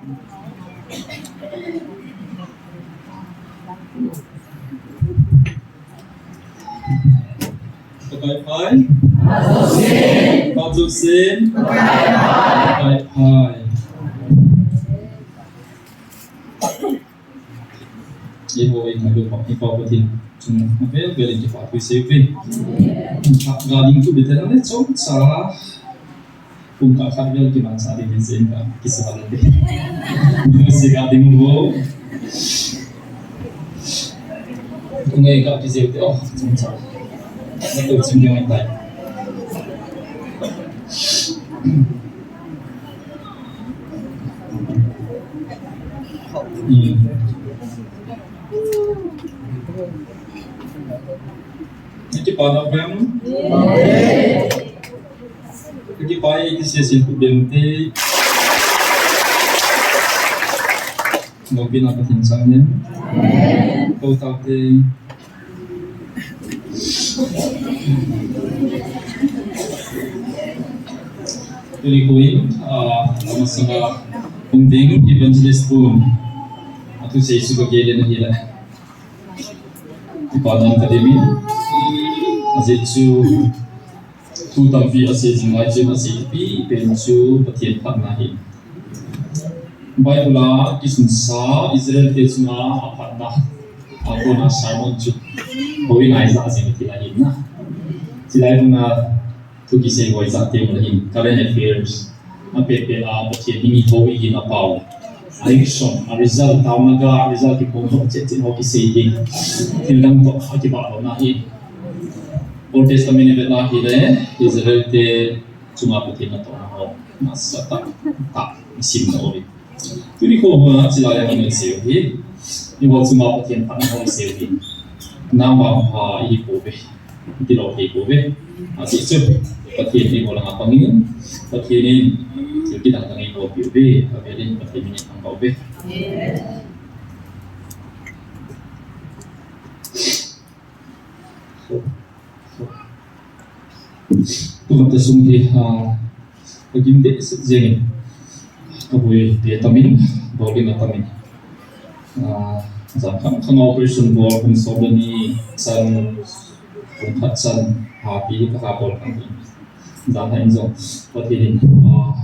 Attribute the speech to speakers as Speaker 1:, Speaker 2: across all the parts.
Speaker 1: Cái phái Pháp dục xin cái phái Vậy thôi mà được học hip hop thì chúng về về lên cái pháp quý về gặp gading tu betul ni cok salah cùng cả khác nhau cái màn sa đi bên trên cả cái sự hành động mesti gading wo nghe gặp cái gì đó chúng ta nó tự chịu nhau tại cái bàn học em cái bài cái sự sinh của em thì một bên là tình trạng nhé câu tao thì Jadi koin, masalah penting evangelist pun, atau saya suka dia dan dia di pada akademi, asyik tu tapi asyik jumlah je asyik pi pencu petian tak nahi. Baik pula kisah Israel tercuma apa dah, aku nak Simon tu, koin aiza asyik tilahin na, tilahin na. Tu kisah goi zati mulahin current affairs apa petian ini hobi gina pau election result tahu naga result di pondok cecin hoki sehing tildang tu haki bawa nahi Old Testament ni betul ni Israel te cuma petian atau naho masa tak musim nahi tu ni kau sila yang ini sehi ni buat cuma petian tak naho sehi nama apa ini kobe di luar kobe asyik tu Pati ini orang apa ni? Pati ini kita tengah ikut PUB, tapi ini pati ini tanpa PUB. Tu kata sungguh bagi dia sejengi. Kabui dia tamin, boleh nak tamin. Jangan kalau operation buat pun sobat ni san pun san happy kahapon kami. Dan lain so, pati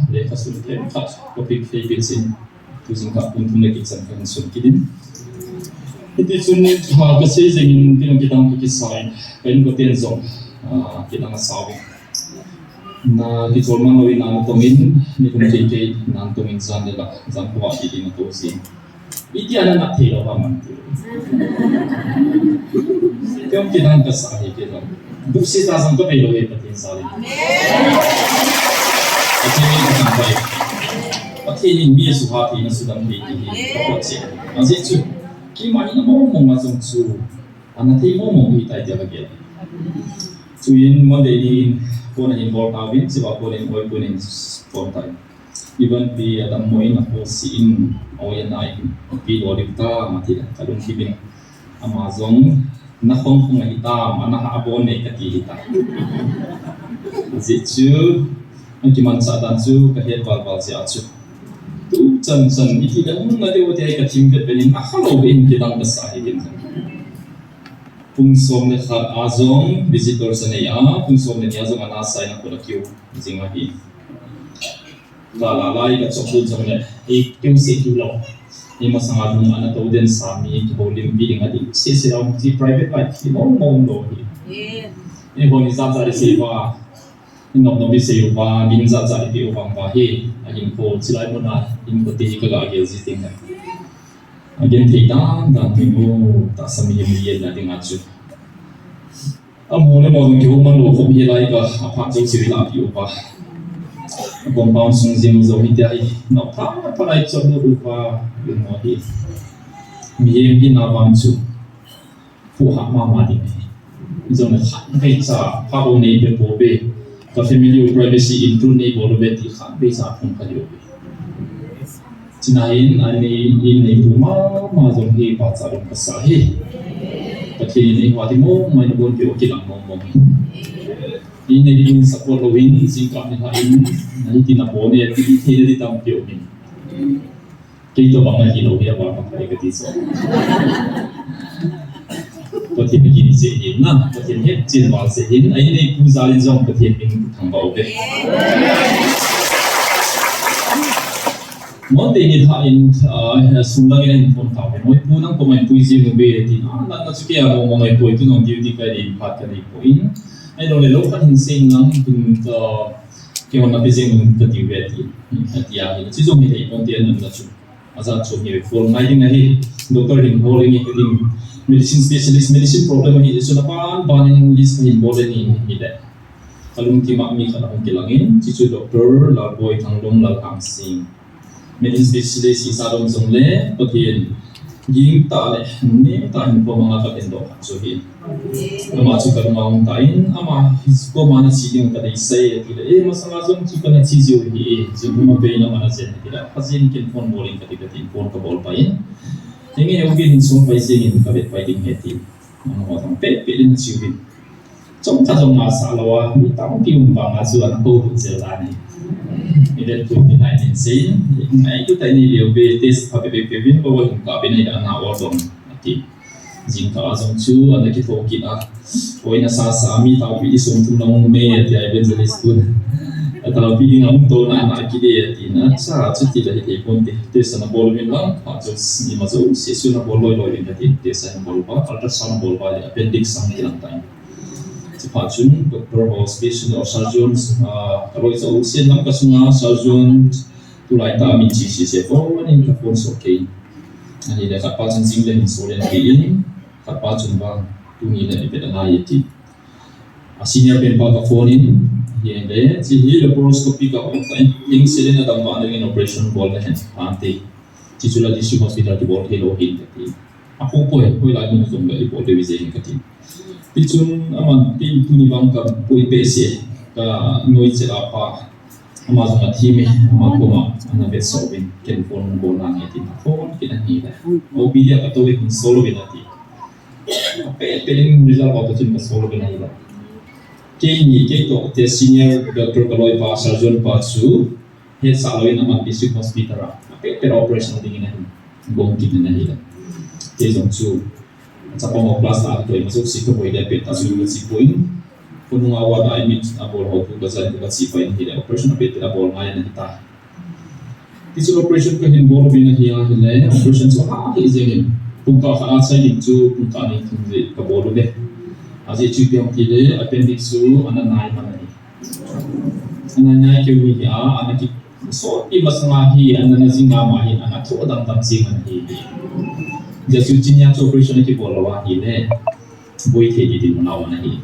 Speaker 1: leka sulit kat topik Philippines tu singkat pun lagi sangat sulit. Itu sunit kasi jengin kita kisah, kain kotian so kita ngasawi. Na kita orang lawin nantongin, ni kemudian kita nantongin zandela, kuat ini nantosin. Itu ada nak thela paman tu. Kau kita kisah kita. Buksi tak sampai beloi pati sari. Pati ini bukan baik. Pati ini biasa hati ini sudah menjadi pokok. Masih tu, kima ini mau macam tu, anak ini mau kita jaga dia. Tuin mana ini pun ini berkawin, sebab pun ini pun ini kontak. Even di ada moin aku siin awalnya naik, di luar kita mati dah. Kalau kibin Amazon nakong kung hitam, anak abon ni kati hitam. Zicu, ang kimansa dansu kahit balbal si acu. Tu chan itu dah ngade wote ay katim ket benin akalo ben kitang basahi din. Pungsom ni khat azong visitor sa niya, pungsom ni azong anasay na kodakyo zingahi. Lalay kat sokdun sa mga ikyung sikulaw. Ini masalah dulu anak tahu dan sami keboleh bidding adi sesirau di private life ini mau loh ini boleh zat sewa ini nak sewa bin zat di uang bahe agin ko silai mana ini ko tihi kagak agil ziting agin tidak dan timu tak sami yang nanti ngaju amone mau ngikut mana ko hilai ka apa jauh sila di uang compound sungzim zomi tiai nak apa lagi coba lupa yung modi miyembi na bangsu fuha mama di zona khay sa pao nei be bobe ka family privacy intrude nei bolo beti kha be sa phun khayo chinain ani in nei puma ma zong he pa sa rom sa he pati nei wati mo mai bon bi okilang mo ini in support lowin singkap ni hain nanti na bone ti di tam pio ni cái tổ bằng là gì đâu bây giờ bằng phải cái gì rồi có thể mình sẽ hiện na có thể hết trên vào sẽ hiện ấy này cũng ra lên trong có thể mình thằng bảo vệ mỗi tình hình hiện xung quanh cái phong trào này mỗi phụ nữ của mình tuổi gì cũng về thì nó chỉ kia một ngày tuổi tu nông điều cái gì phát cái gì của in ấy rồi lúc phát hiện sinh năng cũng cái hôm nay bây giờ mình cái điều về thì chỉ dùng cái này công tiền là chụp asal chụp nhiều phone ngay tiếng này doctor hình hồ lên cái tiếng medicine specialist medicine problem hi so napan banin list hin bolen ni de alum ti ma mi khana hong kilangin chi chu doctor la boy thanglong la kang sing medicine specialist is adom zongle pathian ging ta le ne ta hin po mga ka tendo so hi ama chu ka ma ong tain ama his ko mana chi ding ka dei sai ti le ma sanga zon chu kana chi jo hi ju ma be na mana sen ti da phazin kin phone boling ka ti ka tin phone ka bol pain thế nghe ông viên xuống vay riêng thì các việc vay tiền hết thì họ thằng bé bé lên chịu đi trong ta trong mà xã lo bị tao kêu bằng mà chưa ăn cô cũng giờ này thì đến tuổi này nên xí ngày cứ tại này điều về test phải về về viên bao nhiêu cả bên này đã nào ở trong thì chính cả trong chú anh cái phố kia ôi na sa mi tao bị xuống tung nông mê thì ai bên dưới school kalau pilih ngam to na anak kide tina sa cuti dah di ponte desa na bol memang harus ni masuk sesu na bol loi di nanti desa na bol ba ultrasound bol ba appendix sang hilang time cepat jun doktor hospital or surgeons kalau itu usia nam kasunga surgeon tulai ta min ci si se ko ni ka pon so ke ani da kapat jun sing le so le ni kapat jun ba tu ni le pe na yeti senior pen ba ka phone in hiện đấy chỉ hi laparoscopy ka ông tại những sự nên là đồng bạn dengan operation bol lah nanti chỉ chula district hospital di bol hello hin thì aku poi lại mình dùng cái bol dewi zeng cái thì chun aman ti tu ni bang ka poi pese ka noi che apa ama dùng team ama ko ma ana bet so bin ken phone bol nang thì phone kita ni lah obi dia ka to bin solo bin ati pe result auto chun ka solo bin ai cái tổ the senior doctor kaloi pa surgeon pa chu he saloi na man district hospital pe operation ding na gong ki na hi cái dòng chu sa pong class la to ma so si ko ide pe ta su si point ko nung awa da imit abol ho ku ka sa ka si pa in hi operation pe ta bol ngai na ta this operation ka hin bol bi na hi a le operation so ha hi zeng pung ka kha sai dik chu pung ka ni thung ze ka bol le aje chu pyong ki le appendix su ananai manai ananai ke wi ya anaki so i masanga hi anana zinga ma hi ana tho dam dam sing an hi ja su chinya operation ki bolwa hi le boi the di din na wa na hi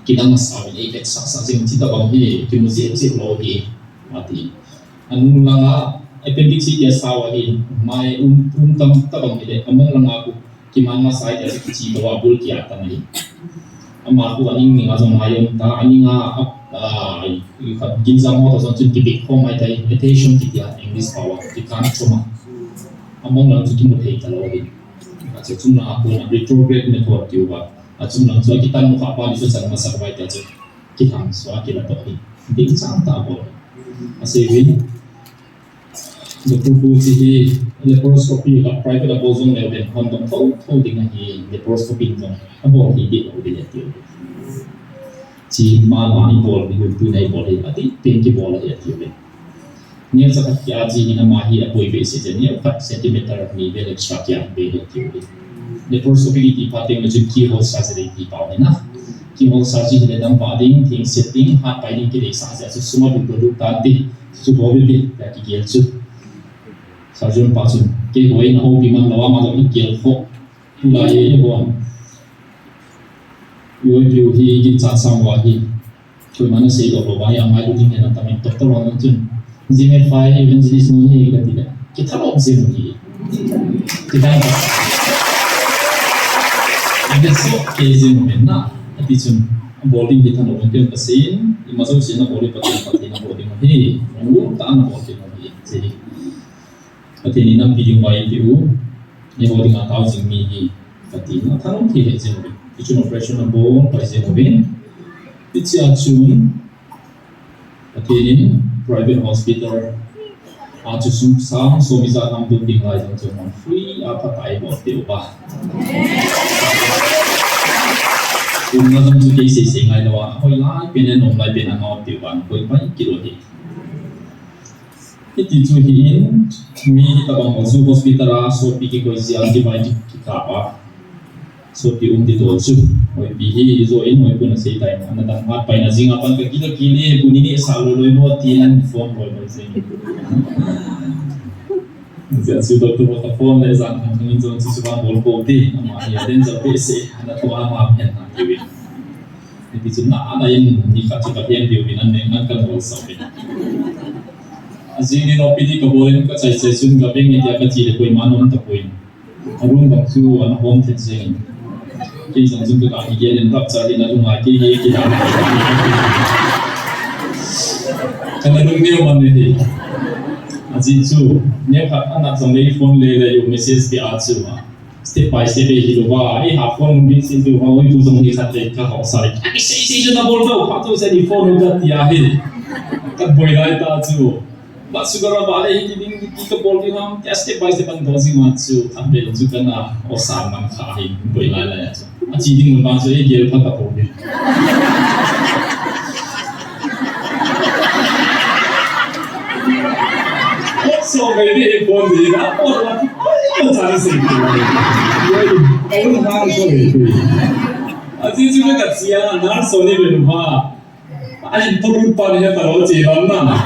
Speaker 1: kidang sa wi effect sa jing chi da bang hi ki mu je je lo hi ati an langa appendix ya sa wa hi mai tam ta bang hi le among langa ku ki man ma sai ja ki chi ba bul ki ata ni ama ku aning ni ngazong ayom ta aninga ginza mo to chun ki big home ai tai attention ki ya english power ki kan chuma among lang chu ki mo thei ta lo hi a chu chung na ku na retrograde method ki ba a chung lang chu ki tan mo ka pa ni chu sang ma sa bai ta chu ki ham swa ki la to hi ding sang ta bo a se wi doktor bu chi hi laparoscopy ka private abozong le ben hon dong tho ding na hi laparoscopy dong abo hi di lo di ti chi ma ni bol ni tu nei bol hi ati pin ki bol hi ti be ni sa ka ya ji ni na ma hi a poi be se je ni 4 cm ni be extra kya be hi ti be laparoscopy ki pa teng chu ki ho sa se ti pa ni na ki ho sa ji le dam pa ding thing setting ha pai ni ki de sa sa su suma bu du ta ti su bo bi ta ki gel chu surgeon pa chu ke hoi na ho bi man lawa ma do ki ho tu la ye ho yo view hi gin cha sang wa hi tu mana sei do ba ya mai du ding na ta min doctor wa chun zime fai evangelist ni hi ka ti da ki tha lo zim hi ki da ba ide so ke zim men na ati chun bowling hi tha lo ken ka sein i ma so sin na bowling pa ti na bowling hi ngu ta na bowling hi sei ati ni nam bi mai ti u ni bowling a tao jing mi hi ka ti na tha lo thi he zim it's an operation of bone by Zenovin. It's a tune attaining private hospital. จุดสูงสามสมิจารณ์ดูดิ่งไหลจนจนมันฟรีพัดไต่บอดเดียวป่ะคุณก็ต้องจุดที่สิ่งไงแต่ว่าเฮ้ยไล่เป็นนมไล่เป็นอันนอเดียวกันเฮ้ยไม่กี่โลดิที่จุดที่มีตะบังหัวซูโฮสพิตาราสุดปีกี่คนเสียที่ไม่ที่ขาปะสุดที่ที่ตัวซูเฮ้ยปีที่โซอินเฮ้ยคุณเสียใจนะนั่นต่างหากไปนะจริงๆก็กี่คุณนี่สาวเลยว่าที่นั่นฟอร์มเลยไม่ใช่Jadi sudah tu kita phone le zan kami tu sesuatu bol kopi, ama ya dan jadi se ada tu ama yang nanti win. Jadi cuma ada yang nikah cepat yang dia win dengan kan bol sahaja. Asyik ni nopi di kaburin kat saya sun kabing ni dia kecil koi manom tak koi. Arun bangsu anak home teaching. Kisah sun tu kaki dia dan tak cari nak rumah kiri kita. Kerana rumah mana ni? Aji tu, ni kat anak sambil phone le you message di acu step by step hidup ha phone mungkin situ itu tu ni kat le kau sari. Isi je nak bol tu, patut saya di phone udah tiada. Kat boy lai ta acu. Bak segera balik ini kita bol di ham, step by step kan dosi acu, ambil tu kena osam man kahin boy lai lai acu. Aji di mun bangsa dia patut bol. So maybe phone ni lah, orang tu cari sendiri. Orang mana kau itu? Asyik cuma kat siapa nak Sony berubah. Asyik turun pada dia terlalu cepat mana.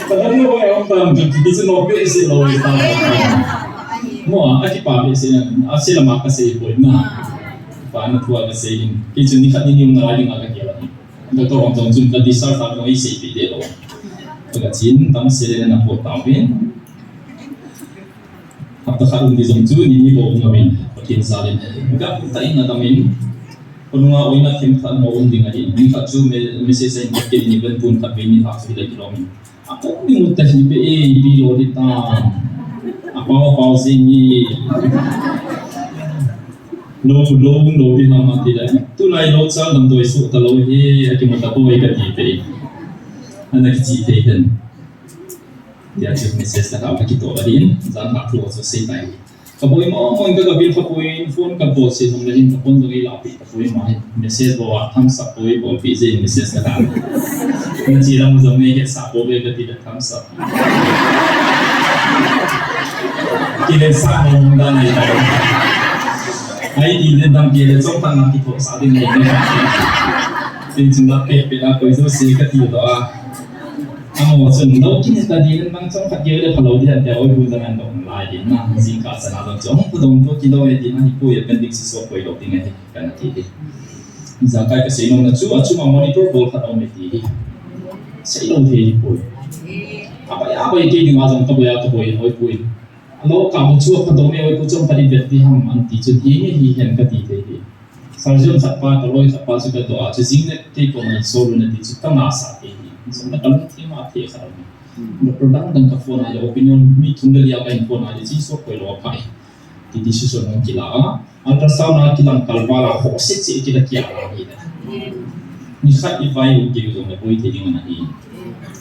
Speaker 1: Terlalu banyak orang tu bisa nopi isi lalu itu. Mua asyik pakai isi, asyik lama kasih pun na. Panas tua kasih ini. Kita ni kat ini orang lain agak kira. Betul orang tu cuma di sana tak mau isi video. Pagkatin tang sila na po tawin at nakaroon di zong tu ni po ngawin patin salin agak tain na tamin kung nga oy na timpan mo undi ngayon ni katsu mesesa yung patin ni ben pun kabin ni takso ila kilomin ako ni mutas ni pe bilo dita ako singi no di naman tila tulay lo sa namdoy su talo akimatapo ay katite anak kecil kan dia cuma message tak apa kita orang jangan nak keluar selesai. Kapoi mau ingin kabil kapoi phone kapoi sih sebenarnya kapoi lagi lapis kapoi mah message bawa thumbs up kapoi bawa pizza message tak ada. Nanti orang zaman ni sapo bega tidak thumbs up. Kita sapo mungkin ni. Hai di dalam dia jom tangan kita saat ini. Jadi cuma pepeda kau itu sih ketika doa. Amo chun no kin ta di nan bang chong khat ye le phalo di han te oi bu zangan dong lai din na jing ka sana dong chong pu dong to ki do ye di na hi pu ye appendix so koi lo ting he kan ti di za kai ka sei no na chu ma monitor bol khat om ti di sei lo the hi pu apa ye ki ni ma jong to ya to oi pu alo ka mu chu khat do me oi pu chong pa di bet ti ham an ti chu hi hen ka ti te hi sarjum sat pa to loi sat pa chu ka do a chu jing ne ti ko ma so lu ne ti chu ka ma sa ti Sebenarnya kalau kita mati sekarang, berperdang dan kafon aja opinion mi tunggal ya kain phone aja sih sok koi lo apa, di decision yang kila, ultrasound nak kita kalbala hoset sih kita kia lagi dah. Ni kat ifai uji tu nak boleh jadi mana ni,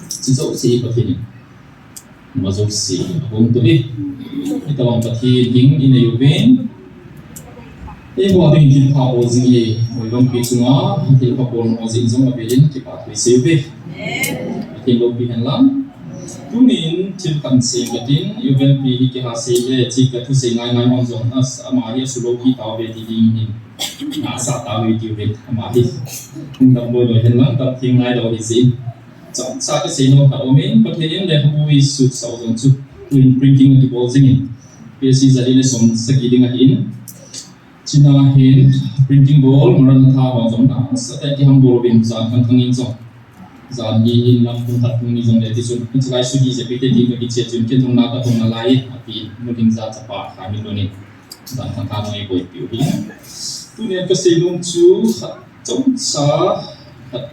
Speaker 1: sejauh sih begini, masuk sih, aku untuk kita orang pati ding ini yuben. Buat yang kita kau sini, orang pisunga, kita kau orang sini semua begini kita save. Kita lebih hendak. Tunin cilkan segatin, even pilih kita save. Jika tu sengai mangzong as amari suluki tahu beti ini, asa tahu itu bet amari. Kita boleh hendak tak tinggal di sini. Saat seno kau main, pertanyaan dah hui sud saudon sud. Tuin printing di bawah sini. Biasa jadi le som segiling ahin. Cina ahin printing ball meran tahu mangzong na. Setelah kita bol bintang kangkangin zong. Zan ini lampung tak pun ni zong jadi so kita sudi seperti di kita jun kita nak atau nak lain tapi mungkin zat apa kami ni zan kangkang ni boleh pilih. Tu ni keselung cu jom sa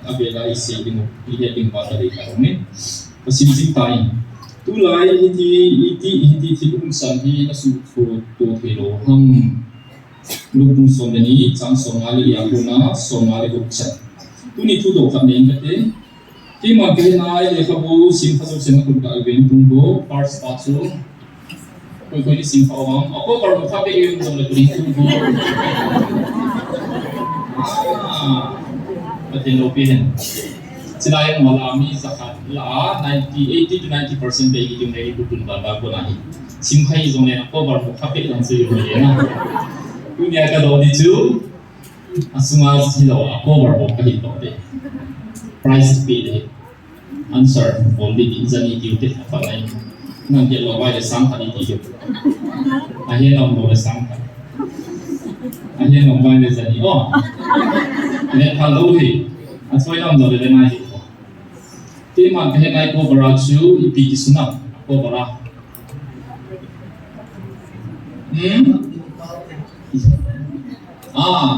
Speaker 1: abela isi dengan lihat dengan pada di kau ni pasal tay. Tu lain ini tilung sandi nasu foto hero ham lupung someni cang somali yang guna somali buksan. Tu ni tu do kami ni kata ที่มันเป็นนายเลยครับบูสิมพัศน์คุณกับเวนตุงโบพาร์สปาซูคุยที่สิมเขาว่าเอาก็การมุขไปเองตรงเลยตุงโบประเทศโลปีนselain mengalami zakat la 80 to 90% bagi jumlah itu pun bangga pun lagi. Simpai zone nak kau baru kape langsung itu ya. Dunia kada itu asma silo aku baru kape itu deh. Price pay deh. Answer boleh diinjani diutik apa lain. Nanti lo bayar sangka di itu. Akhirnya lo boleh sangka. Akhirnya lo bayar jadi oh. Ini kalau he, asal yang jadi lena he. Tema kehendak ko beracu ipi kisunap ko berah.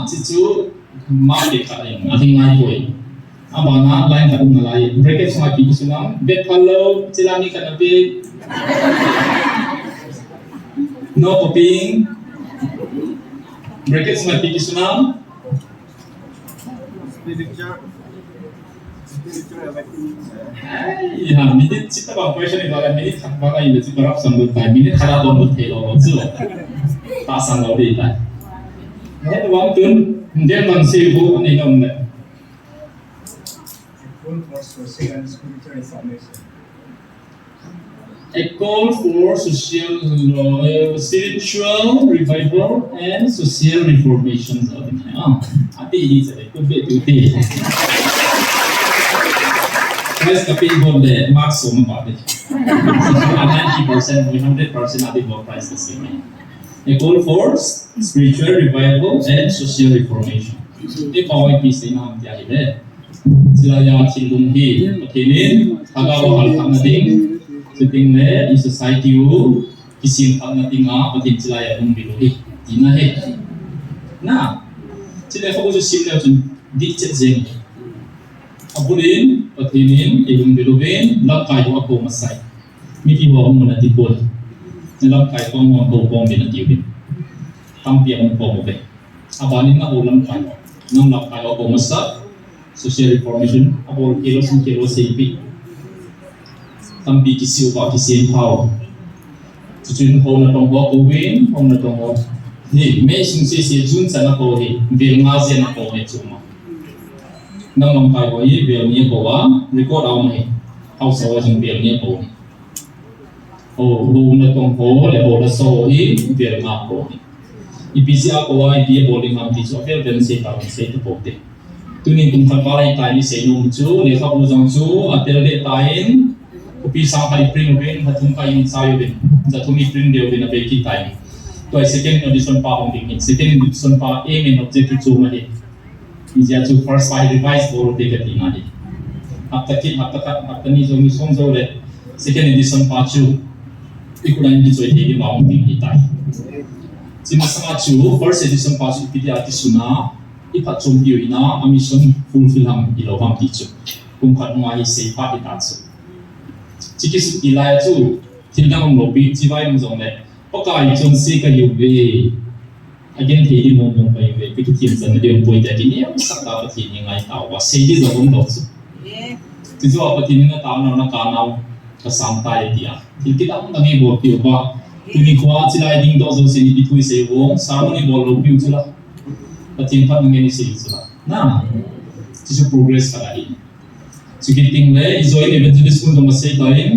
Speaker 1: Cicu market kain, ating ngai koi. Abana lain kadung ngalai. Bracket sama ipi kisunap. Bet kalau cilani kanabe. No copying. Bracket sama ipi kisunap. Ya, minit kita bang question itu ada minit hak bagai itu berapa sambut tay minit kada dombut helo tu, tak sanggup deh tay. Ini uang tu dia masih bu ni nom le. A call for spiritual revival and social reformation. Ati ini saya kubet itu. Guys, tapi boleh max semua deh. 90%, 100% ada buat price the same. A call for spiritual revival and social reformation. Ini power piece ini ham tiada deh. Sila yang cindung hi, ini agak bahal tak nading. Seting le, in society u kisim tak nading ah, patin sila yang umbilu hi. Ina he. Nah, sila fokus sila tu dicet zen. Abulin, patinin, ilung bilubin, lakay ako masay. Miki ho mo na tipol. Lakay ko mo ko pong binatibin. Tampi ang po mo be. Abanin na ulam kayo. Nang lakay ako masay, social reformation, abol kilos sepi. Tampi kisiw ba kisin pao. Tujuan ho na tong ho uwin, ho na tong ho. Ni, may sungsi jun sa na po hi, bilngazin na po hi cuma. Nang mangkai ko i bel ni ko wa record au mai au so jing bel ni ko o lu na tong ho le ho la so i bel ma ko ipisi a ko wa i bowling am ti so bel ben se ta se to pote tunin tung kha palai tai ni se num chu le kha bu jang chu atel de tain upi sa kali print ben hatung kai in sa yo ben za thumi print de ben a be ki tai to second edition pa hong ding second edition pa aim and objective chu ma he Ija tu first five revise for the katina ni. Apta ni so ni song so le second edition pa chu ikulan di joy hegi maung ding itai. Sima sama chu first edition pa chu pidi ati suna ipat chom biu ina ami som fulfill ham ilawam ti chu. Kung khat ma hi sei pa itat chu. Chikis ilai chu tildam lobi jiwai mong jong le. Pakai chon se ka yu be again thì mong mong phải về cái thiên dân điều bồi tại cái này sắc đạo cái thì ngày tạo và xây dựng giống đó chứ thì do cái thì nó tạo nó cả nào cái sáng tai thì thì cái đó nó nghe bộ kiểu qua thì mình qua chỉ là đinh đó rồi xây đi thui xây vốn sáng nó bộ lâu biểu chứ là cái thiên pháp nghe đi xây chứ là na chỉ cho progress cái này chỉ cái tiếng này rồi này bên dưới school trong xây tới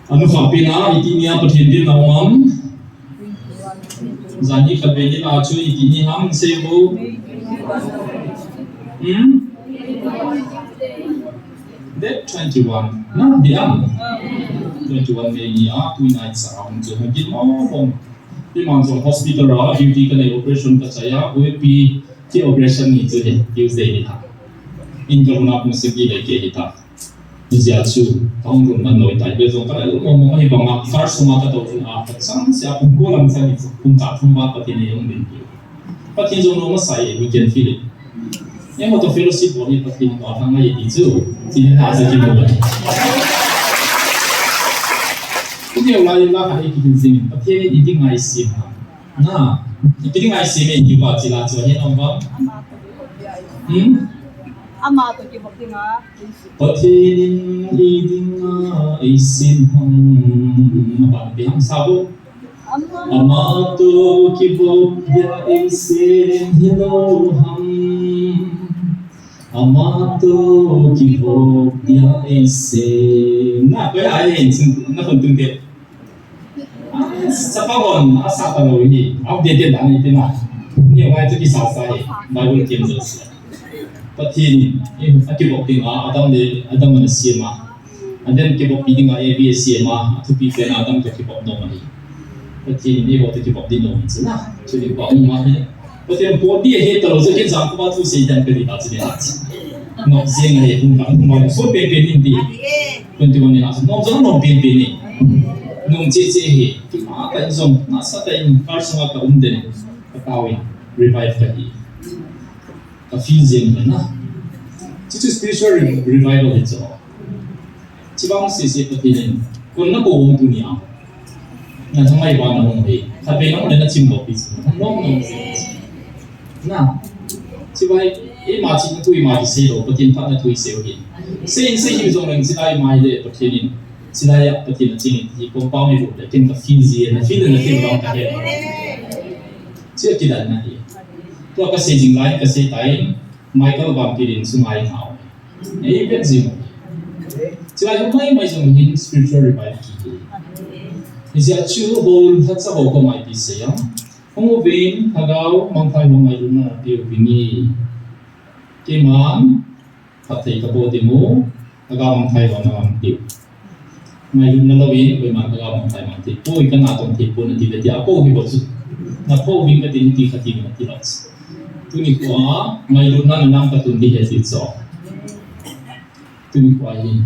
Speaker 1: anh phải pin à cái này cái thiên địa nào mà Zani kabeli na chu itini ham sebu Date 21 na diam 21 May ni a twin nights around so hagin mo kung di man so hospital ra duty ka na operation ka saya OP ki operation ni chu he Tuesday ni ha in ka na kung sige le ke hita Izia chu tong rum man noi tai be zo ka mo mo hi bang a first suma ka to a sang se a pung ko lam sa ni pung ka thum ba pa ti ni yong din pa ti zo no ma sai we can feel it ye mo to fellowship bo ni pa ti mo thang ai ti chu ti ha sa ki mo ku ni la ha hi ki tin sing pa ti ni ti ngai sim na ti ngai sim ni ba ti la chu he om ba
Speaker 2: ama to ki bok dinga
Speaker 1: Pathin idinga isin hang apa bihang sabu ama to ki bok ya isin hilo ham ama to ki bok ya isin na ko ai hin na kon tung te sa pawon asa ta lo ni au de de dan ni na ni wa tu ki sa sa hi Bible kim zo si Pathin ki bok dinga adam na sima and then ki bok dinga e bi sima tu pi fen adam to ki bok no ma hi Pathin ni ho to ki bok din no na chu ni ba ma hi Pathin body he to zo ke jam ko tu se dan ke di ba chi na no zeng he tung ka ma so pe pe ni di kun tu ni as no zo no pe pe ni nung che che he ki ma ta zong na sa ta in kar sa ka den ka tawi revive ka hi ka feel zeng na It's a spiritual revival it's all. Chibang sisi Pathin kun na ko ung dunia na thamai ba na ung he khabe na na chimbo pi no na chibai e ma chi tu ma di se lo Pathin pa na tu se o hi se hi zong leng chidai mai le Pathin chidai ya Pathin chi ni ko pa ni ru le tin ka feel zi na feel na tin ba ka he chi ki dan na hi to ka se jing lai ka se tai Michael Bampirin sumai thao ei bet zim chila mai jong hin spiritual revival ki is ya chu bol that sa ho ko mai pi se ya homo vein hagao mangthai mo mai runa pi bini ke man pathai ka bo demo hagao mangthai wa na pi mai runa lawin we man hagao mangthai man ti poi ka na tong ti pon ti le ya ko hi bo na po wing ka tin ti khati na ti lots tuni kwa mai runa na nam ka tun di he ti so tuni kwa hi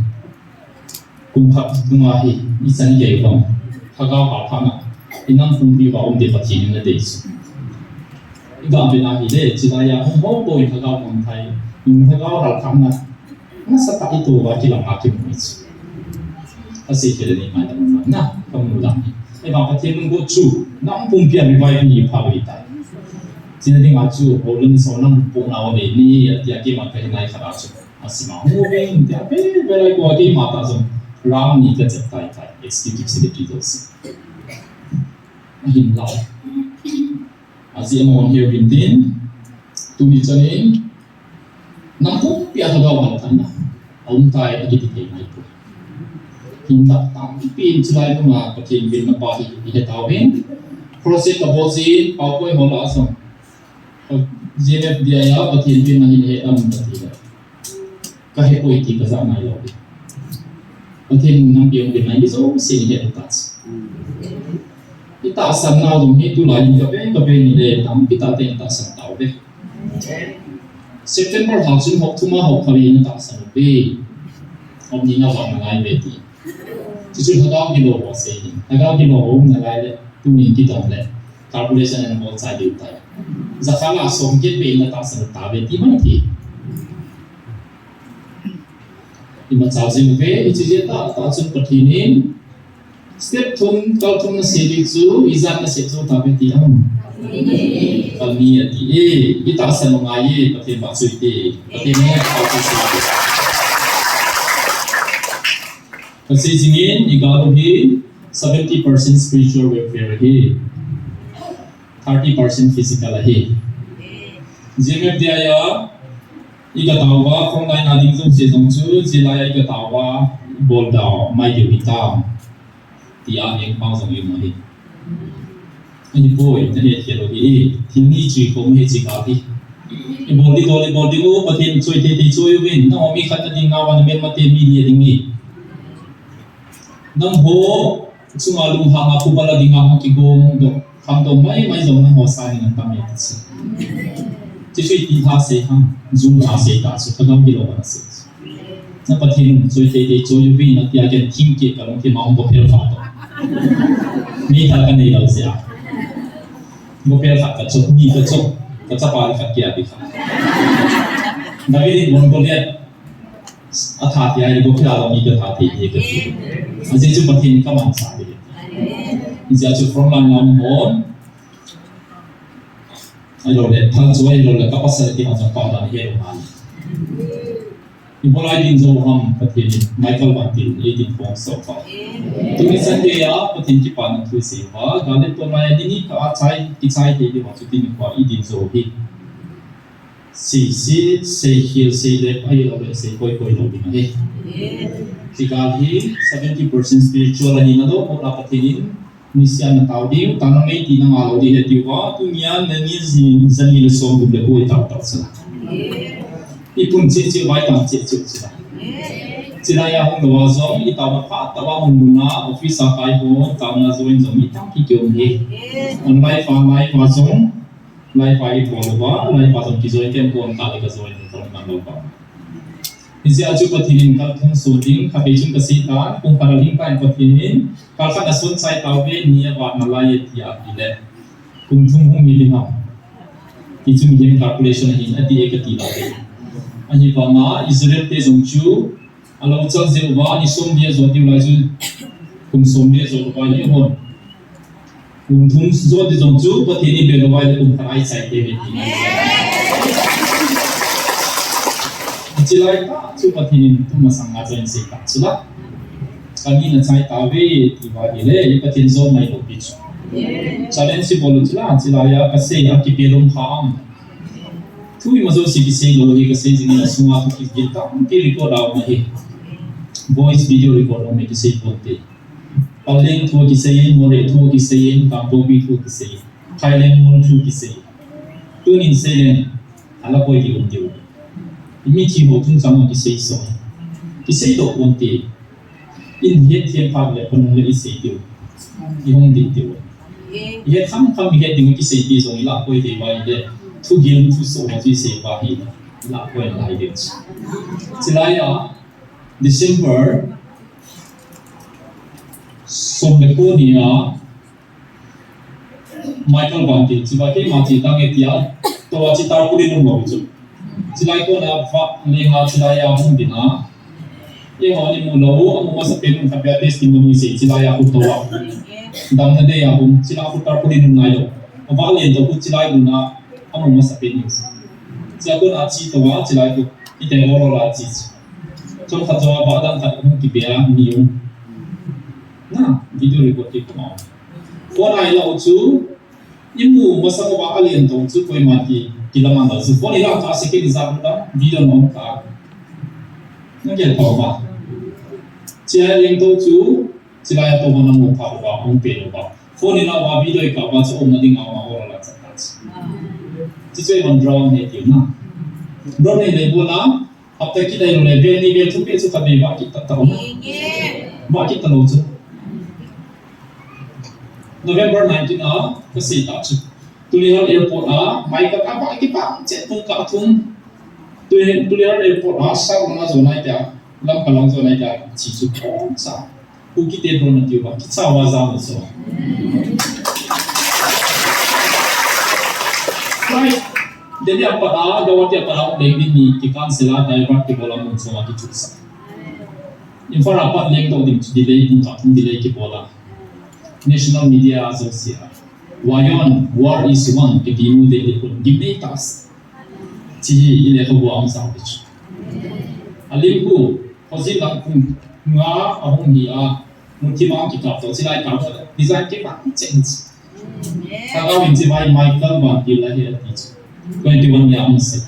Speaker 1: kum khap kuma hi isan ye ba thagao ha phana inam kum bi ba om de Pathin na de su ida be na hi le chila ya ho bo in thagao mong thai in thagao hal kham na sa ta itu wa ki la ma ki mu chi asi ke ni mai na kam nu lam e ba Pathin mung go chu nam pum pia mi bai ni pha wi tai Sina ding acu bolon sonam pun awal ini dia ki mak naik khara acu asima moving dia be berai ko ki mata zum ram ni ka chatai tai executive secretary dos hin lau asi amon here bintin tu ni chanin nampu pia thagaw man thana aum tai agiti te mai ko hinda tam pin chlai ma Pathin bin na pa hi he tawin process ka bozin pau koi hola asam Jenep dia ya Pathin bin na hin he am Pathin ka he ko iti ka za mai lo Pathin nang piong bin nai so sin he tats ita san na dum hi tu lai ka be ni le tam pita te ta san taw be September ha chun hok thuma hok khari na ta san be om ni na wa na lai be ti chu chu hagaw ki lo ho se ni hagaw ki lo ho na lai le tu ni ki dom le calculation and all side du tai zakhala som ke be na ta san ta be ti ma ti ima chawjing ve ichi ta chun Pathinin step thum kal thum na sedi chu izat na se chu ta be ti am kami ati ita san ngai Pathin ba chu ti Pathin ne kau chu se kasi jingin igalo hi 70% spiritual welfare hi 30% physical hi jimep dia ya iga tawa from line ading zum se zum chu jilaya iga tawa bol da mai yu ita ti a eng pang zum yu ma hi ani boy ne he lo hi thini chi ko me chi ka hi bol di o Pathin choi te ti choi win na mi khat na ding awan me ma te mi ni ding ni nang ho chunga lu ha ma ku bala ding ma ki gong do kham do mai zong na ho sa ni na ta me ti chi ti tha se ham zum tha se ta su thagam ki lo ba se na Pathin choi te te choi win na ti a gen thim ke ka long ki ma bo phel fa to mi tha ka nei lo se a bo phel fa ka chok ni ka chok ka cha pa ka ki a bi kha David Mongolian atha ti ai bo phela lo mi ka tha ti ka aje chu Pathin ka man sa bi ja chu from line on hon ai lo le thang chu ai lo le ka pasal ki ha cha pa da he ro ma Ibolai din zo ham pathin Michael Bantin edin phong so pa tuni Sunday ya pathin ki pan thu se wa galit to mai ni ka chai ki chai te di wa chu tin kwa edin zo hi se heal se le ai lo le se koi lo bi he tikal hi 70% spiritual ani na do la pathin ni sia na tau di tan ngai ti na ma lo di he ti wa tu nya na ni zani le so bu le ko ta sa ipun ci vai tam ci ci la ya hong do zo i ta ba pa ta ba hong na office a kai ho ta na zo in zo mi tam ki kyo he on lai fa zo lai fa i po ba lai fa zo ki zo ken ko ta le ka zo in ko na lo ba izia chu pathin kal thong so ding kha be chung ka si ta kung para ling pa pathin kal kha asun sai ta ve ni wa na la ye ti a bi le kung thung hong mi ding ha ki chung game calculation hin ati ek ti la ani vama Israel te zong chu alo chal je wa ni som dia zo ti la chu kum som dia zo wa ni hon kum thum zo ti zong chu pathin ni be lo wa kum khai sai te be ti chilai ta chu pathin tu ma sang ma chen se ta chula ani na chai ta ve ti wa ni le pathin zo mai lo pi chu challenge si bolu chula chilaya ka se ya ki pe lom kham tui mazo si kisi lo hi kasi jini na sunga tu kita ki record out na hi voice video record me kisi bote paling tu kisi more tu kisi kampo bi tu kisi thailand mon tu kisi tu nin se len ala koi ki un tiu imi chi ho tun sang kisi so kisi do un ti in het thiam phak le pon le isi tiu i hong di tiu ye kham he ding kisi ti so la koi ti bai de thu gil thu so ma chi se ba hi la ko lai de chilai ya December som le ko dia Michael Bantin chiba ke ma chi tang etia to wa chi tar puri no mo chu chilai ko na fa le nga chilai ya hum dina ye ho ni mu lo amu ma sa pe nu ka pe testimony se chilai ya ku to wa dam na de ya hum chila ku tar puri no nai lo wa le to ku chilai nu na amu ma sa pe ni sia ko na chi to wa chilai ku i te ro la chi cho kha jo ba dan ka ki pe a ni yo na video record ki ko ko nai lo chu imu ma sa ba alien to chu ko ma ki la ma da chu ko ni la ka se ke ni za da video no ka na ke to ba chia leng to chu chilai to ma na mo pa ba hong pe lo ba ko ni la ba video ka ba chu om na ding a ma ho la cha ta chi chơi bằng drone này kiểu nào drone này lấy buôn lắm học tới cái đây này về đi về thu về số tập về vợ kita tahu vợ kita tahu chứ November 19 ke si tak chứ tulisan airport mai kat apa kita cek tung ka tung tulisan airport sao mà zo nai ta lam kalang zo nai ta chi chu ko sa ku kita drone này ba kita wa za mo so right jadi apa gawat ya para deng ni ki kansela divert ki bola mun so ki chuksa infar apa leng to dim delay tung ka tung delay ki bola national media agency wayon war is one ki dimu de ko gibne tas chi ile ko bo am sa ki aliku hozi lang kung nga ahong ni mutima ki ka to silai ka design ki pa change Kagawin si Michael Bantin lah ya teacher 21 yang masih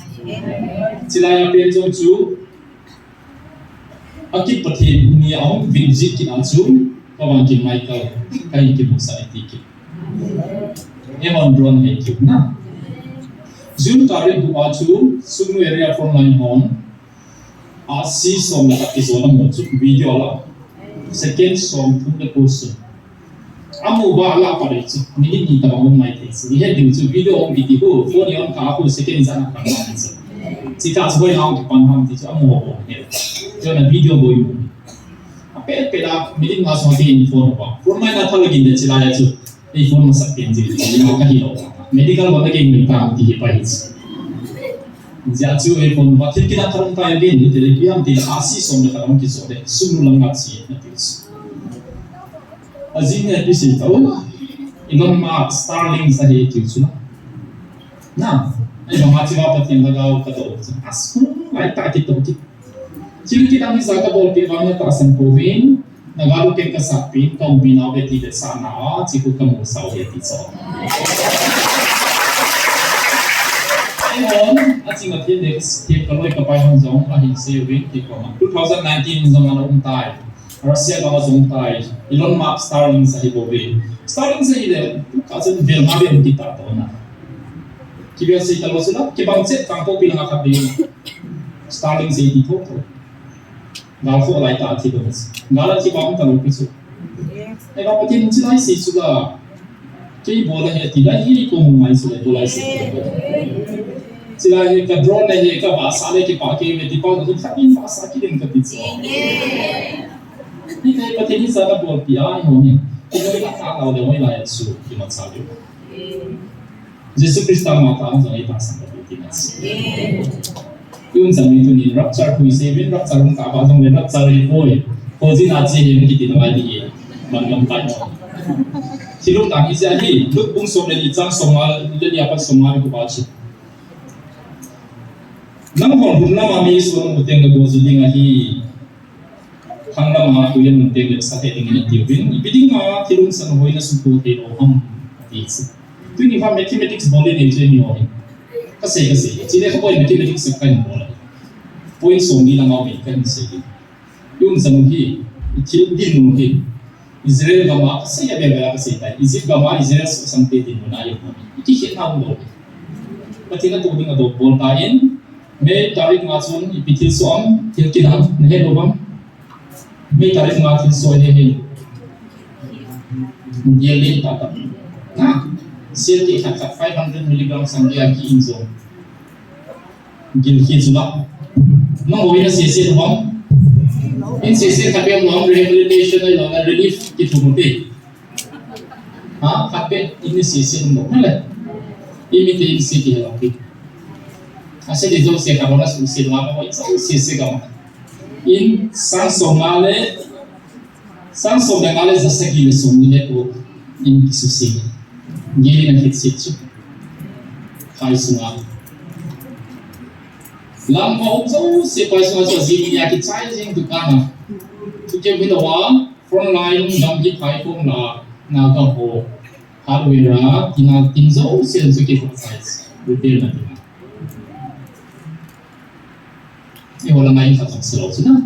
Speaker 1: sila yang penjo chu akit pathin ni ang visit kin chu kawan Michael kai ki musa etiki emon drone he ki na zoom tare du chu sunu area from line on asi som la episode mo chu video la second som pun the person amu ba la pare chu ni ta ba mai te ni he ding chu video on video phone on ka ko second sana ka na chu si ka so na on pan ham ti chu amu ho he jo na video boy mu ape pe la meeting ma so ti phone ba phone mai na thal gin de chila ya chu ei phone ma sak pen ji ni ma ka hi lo medical ba ke ni ta ti pa hi ja chu ei phone ba thil ki na tharong ta ya bin ni te le piam ti asi som na tharong ki so de sunu lang ngat si na ti azin ya bisi tahu Elon Musk Starlink sa he tu chuna na ai ma chi ba patin lagaw ka to as ai ta ki to ki Chili kita ni zaga bol piwanya ta san povin nagalu ken ka sapin kong binaw beti de sana chiku kamu saw beti so Ayun, at singa Felix, tip kaloy kapay hong zong ahin sa win tip ko 2019 zong ano untay Russia ka zong tay Elon Musk Starlink sa hibobe Starlink sa ile kasi Vilma ben kita to na Kibiya sa italo sila kibang set kampo pinangakabi Starlink sa ito to Galfo alay ta ati doon Galat si bang talo piso Ay kapatin sila si sila Kaya bola niya tila hiri ko mungay sila bola sa sila ka drone na hiya ka basale ki pake में दीपा तो खापिन पासा की दिन का पिछो ni kaya pati ni sana bol pia ho ni kaya ka ta lao de wai la su ki ma sa de Jesus Christ ma ta ang ai ta sa ka ti na yun sa mi tu ni rapture hui se bin rapture ng ka ba jong le rapture ri boy ho ji na ji hin ki ti na di man ngam ta silung ta ni sia hi luk bung som le ni chang som ma le ni apa som ma ko ba chi Nang hong hum nama mi suang uteng ke gozu dinga hi hang nama tu yang uteng ke sate dinga tiubin ibiding ma tilung san hoi na suku te lo ham tis tu ni fa mathematics bole ne je ni oi kasi chile ko boy mathematics kan bola point song ni lang au kan se yun san hi til din nu hi Israel gama kasi ya bela kasi ta Egypt gama Israel sang te din na yo iki hit na lo patina tu dinga do bol tain May tarik ngasun ipitil soam tilkinan nehe lobam May tarik ngasun soam nehe Yelin tata na sirti hakat 500 mg sangya ki inzo gil hizula nang hoy na sisi lobam in sisi kapya lobam rehabilitation ay long relief ki tumuti ha kapya in sisi lobam nala imite in sisi lobam Asal di jauh saya kalau nas usil lama kau itu sisi kamu. In sang somale zasa gile somile ko in kisusi. Gili na hitsit. Kai sunga. Lam kau jauh siapa sunga jauh zili ya kita jing dukana. Tukar bilawa front line dam di kai pun la naga ho hardware tina tinjau sen suki size. Betul nanti. Ini orang lain tak selalu sudah.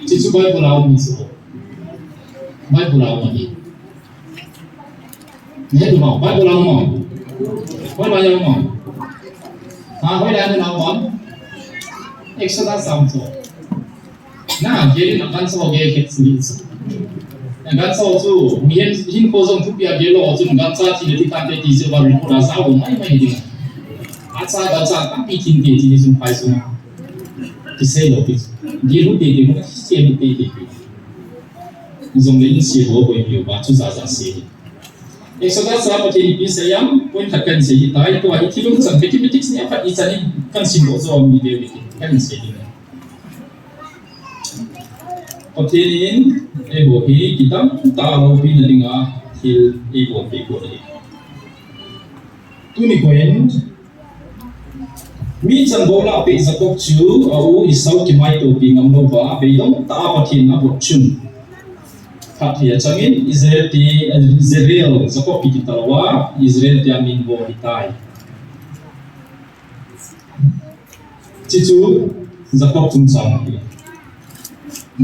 Speaker 1: Cicu baik pulau ni so, baik pulau lagi. Ni tu mau, baik pulau mau, baik bayar mau. Baik dah pulau mau. Ekstra samso. Nah, jadi nak kan so gaya kecil so. Kan so tu, mien hin kozong tu biar gelo tu kan sa tidak dikantai di sebuah rumah rasa mai dia. Asal tapi tinggi di sumpai semua. Kisah lo kis, dia lu dede mana kisah lu dede. Zong lain sih lo boleh bio baca saja sih. Ekstra sama macam ini saya pun takkan sih. Tapi itu ada tilung sampai mathematics ni apa isani kan simbol so video ni kan sih. Okein, bohi kita tahu pin dengan hil bohi bohi. Tu ni koin. Mi chan bola pe zakok chu au isau ki mai to pi ngam lo ba be dong ta pa thin a bot chun khat ya changin Israel zakok ki talawa Israel ti amin bo hitai chichu zakok chung sang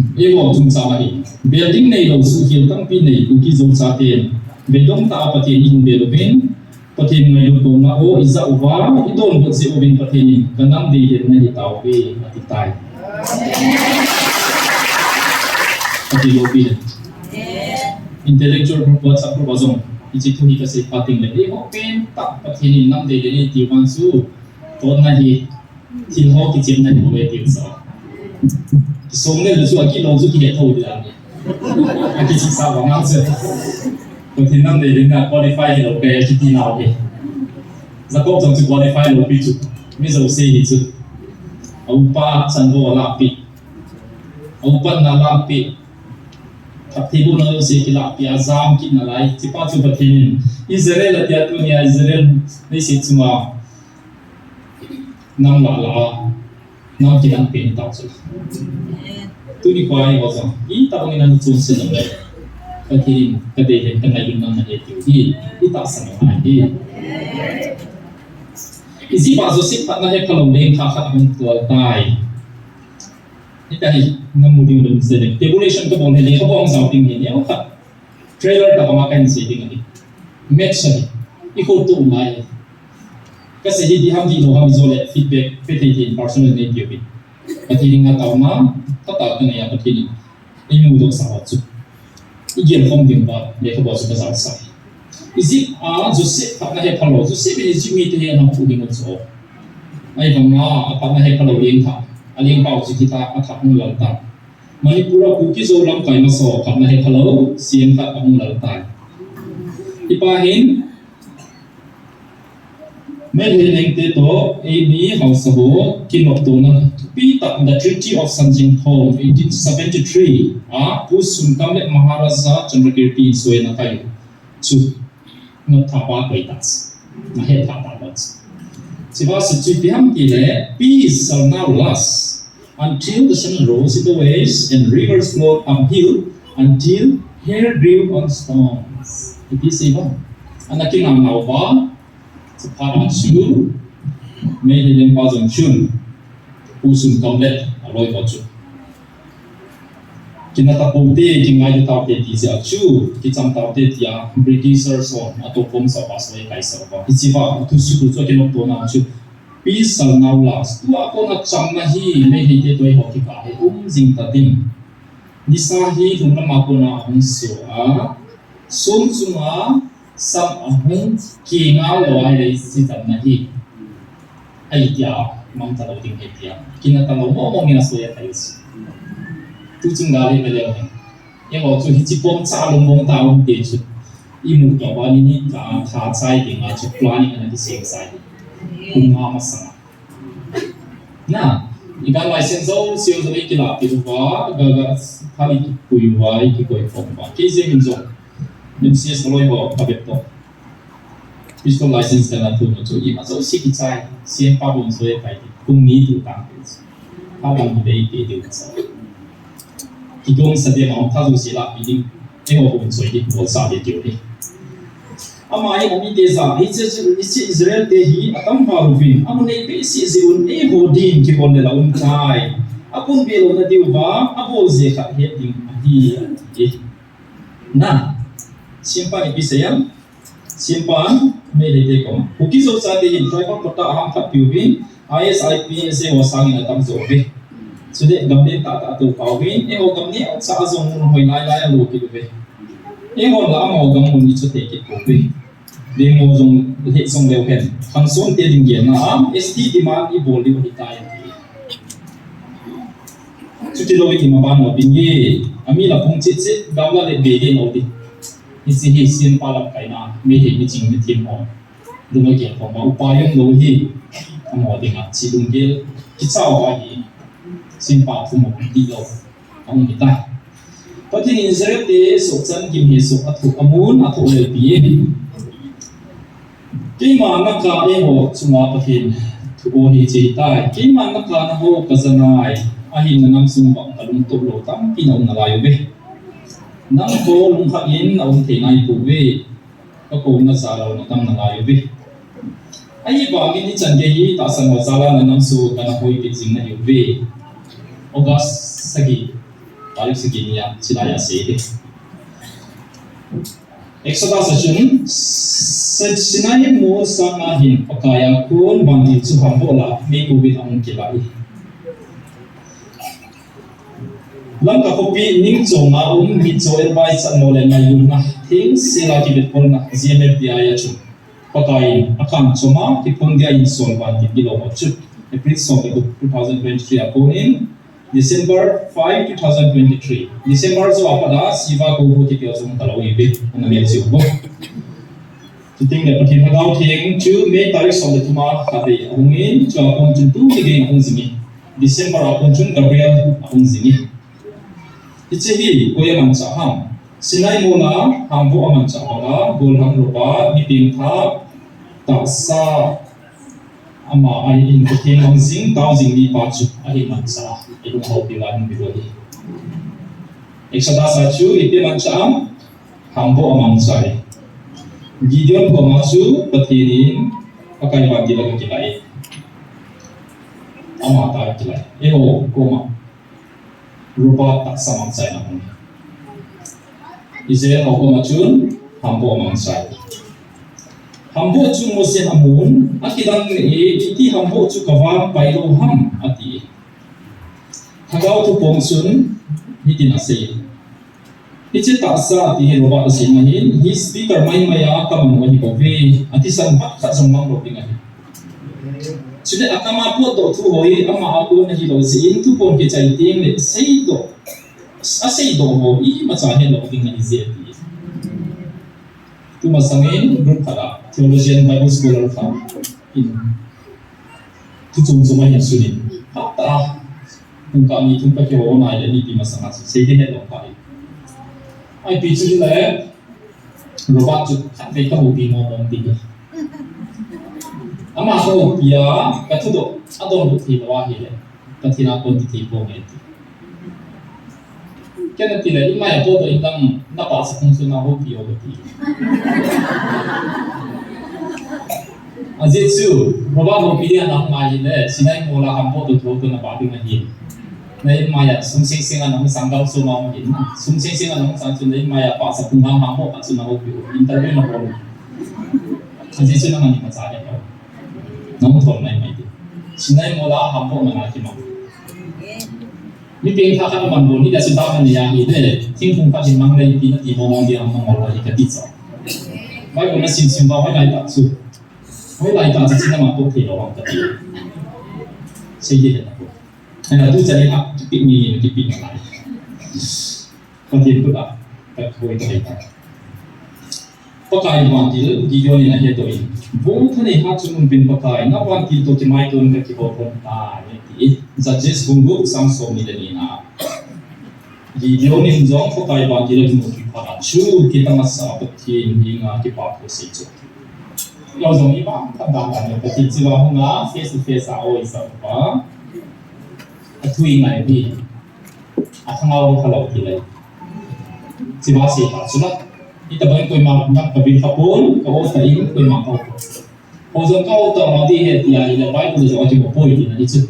Speaker 1: bo chung sang hi building nei lo su hil tang pi nei ku ki zo cha ten be dong ta pa thin in be lo ben Patin ngayon ko nga o isa uwa idon ko si ubin patin kanang di na itaw bi atitay. Pati lobi. Intellectual purpose sa probazong iti tuni kasi pating le open tak patinin nang de ni tiwan su ton na hi tilho ki jem na ni mo ti sa. Somne lu su aki lo su ki de tho dia ni. Aki si sa wa nga se. Patin nang de na qualify lo pe ki nào đi. Zakop trong sự qualify lo pi chu. Mi zo se hi chu. Au pa san bo la pi. Au pan na la pi. Thap thi bu na se ki la pi azam ki na lai chi pa chu patin. Israel atia tu ni Israel ni si chu ma. Nam la la. nam ki dan pen ta chu tu ni kwai ho zo I ta bang nan chun se le ka thi ka de he ka nai lung na he ti I ta sa na hi isi pa zo sip pat na he kalong leng kha kha hung tual tai ni ta hi ngam mu ding dum se de tabulation ko bon he le ko bong sao ting ni ne kha trailer ta ma kan se ding ni match ni I ko tu mai ka se hi di ham di no ham zo le feedback pe te tin personal ne pi bi ka thi ring ta ma ta ta ka ne ya ka thi ni I mu do sa chu I gel khom ding ba le ko ba su ba sa Isi a Joseph pat na he phalo Joseph ni jimi te he na pu ding so ai bang na pat na he phalo leng tha aling pau chi kita a thak nu lam ta Manipura ku ki zo lam kai na so pat na he phalo siam ta ang lam ta ipa hin Mel Heleng te to AB House ho kinok to na pi ta the Treaty of Sanjingthom 1873 a pu sun kam le Maharaja Chandrakirti soe na kai chu no tha ba kai tas na he tha ta ba siwa su piam ki le peace shall now last until the sun rose in the waves and rivers flowed uphill until hair grew on stones it is even anakin ang naw ba para chu me hilen pa zong chun usun kamle aloi ba chu kinata pomte kingai ta te ti ja chu ki cham ta te tia britishers so ato pom sa pas le kai sa ba ichiwa tu su tu cho kinok to na chu peace shall now last tu ako na cham na hi me hi te toi ho ki ka he jing ta ting ni sa hi thum na ma ko na hong so a som chunga sam ahung ki nga lo ai le si tam na hi ai tia mam ta lo ting he tia kinata lo mo mo ngina so ya kai tu chung ga le le ye ngo chu hi chi pom cha long mong ta ong te chu I mu to ba ni ka kha chai ding a chu planning na ki seng sai kung ha ma sa na I ga license zo siêu zo ki la pi wa ga khali pui wa ki koi phong ba ki je hin zo MCS loi ho ka bet to pistol license kana tu no chu I ma zo si ki chai sien pa bon so e kai kung ni tu ta pa dang ni dei ke de sa Ki gong sa dia mau tha si la pi ding ho bon soi di bo sa de tiu ni ama ai mo mi de za ni che Israel de hi atam ha ru vin am nei pe si zirun ne ho din ki bon la un tai apun be lo na diu ba abo ze kha he ding hi na simpan ni bisayam simpan me de de ko ki zo sa de hin trai ko ta ham kha piu vin ISIP se ho sang na tam zo ve so de gamne ta tu pau vin e ho gamne sa zong hoi lai lo ki ve e ho la mo gam mun ni chu te ki ko ve de mo zong he song le hen khang son te ding gen na ST demand I bol li hi tai chu ti lo ki ma ban no bin ye ami la phung che gam la le be de no di ni si hi sin pa lam kai na me he ni ching ni tim ho du ma ge ko ma upayam lo hi mo ding a chi dung ge ki chao ba hi sin pa thu mo di lo ang ni ta pati ni Israel de so chan kim he so athu amun athu le pi ki ma na ka e ho chunga pathin thu o ni che tai ki ma na ka na ho ka zanai a hin na nam sung bang alung to lo tam pi na na la yo be nang ko lung kha in na um the nai pu be ka ko na sa lo na tam na la yo be ai ba mi ni chan ge hi ta san wa sala na nam su ka na hoi pi jing na yo be August sagi tarik segini ya silaya se de Exodus session sinai mo sang hin pakaya kun bang chu hambola me ku bi ang kilai lam ka kopi ning chonga mi choel bai chan mo le mai lum na thing sila ki bet pol na GMF dia ya chu pakai akan choma ki pung dia in sol ban ki bilo chu April 2023 aponin December 5, 2023. December so apada siva ko buti ke osong kalau ibe na mi si ubo. Tuting le patin hagau thing chu me tarik som le tuma khabe ongin chu apon chun tu ki ge ong zimi. December apon chun Gabriel ong zimi. Ichi ko ya man cha ham. Sinai mo na hambo aman cha ba gol ham ro ba mi ping tha ta sa ama ai in ko thing ang zing tao zing ni pa chu ai man sa i lu ho pi lan bi ro hi Exodus chu ite man cha am hambo amang sai Gideon ko ma chu pathirin pakai ba ki la ki lai ama ta ki lai e ho ko ma rupa tak samang sai na hon Israel ko ma chu hambo amang sai Hambo chu mo se amun akidang e iti hambo chu kawan pailo ham ati Hagaw tu pong sun hiti na se Ichi ta sa ati heroba ati mahin hi speaker may maya kamang wani ko ve ati san hak sa sumang ro pinga Sudah akama po to tu hoi ama ako na hilo si tu pong ke chai ting le seido aseido ho I masahe lo pinga izeti Tu masangin group kala Theologian Bible Scholar ka in tutung sumay sunin hatta kung kami kung pakiwo na ile ni masanga sige hello kai ai pichu le robot chu khabe ka ubi mo mong ti ama ko pia ka tu do adon bu thi wa hi le ka thina ko ti po me ti kena ti le ima ya po do indang na pa sa kung suna ho pio ti Azitsu, robot mo pilihan ang mahin le, sinay mula hampo to to na babi mahin. Na maya sumsing-singan ang sanggaw sumamahin na. Sumsing-singan ang sanggaw na maya pa sa punghang hampo at sumahopiyo. Interview na po. Azitsu naman ni masaya ko. Namutol na yung sinay mula hampo na natin mo. Ni ping kakak naman po, ni kasi baka niya ide, tingkong kasi mang na yung pinatibo mo di ang mga wala ikatitsa. Bago na simsimba ko na itatsu. 我来到这些嘛都可以了，往这边，谁也得过。那都在那这边你这边来，我听不到，但会在那。Pakai wantil gideon ni nahi toin. Bo thane ha chumun bin pakai na wantil to ti mai ton ka ki bo pon ta ni ti. Suggest bungu sang so ni ni na. Gideon ni jong pakai wantil ni mo ki phara chu ki tama sa pathin ni nga ki pa ko se chu. 有容易吧？看当然了，不听知道红啊，face to face 啊，我意思吧？推来比，看到看到起来，只把事打出来。你特别贵嘛，那特别发布，我才应贵嘛好。我说高到哪里些地啊？你的 Bible 的时候就不会的，你是，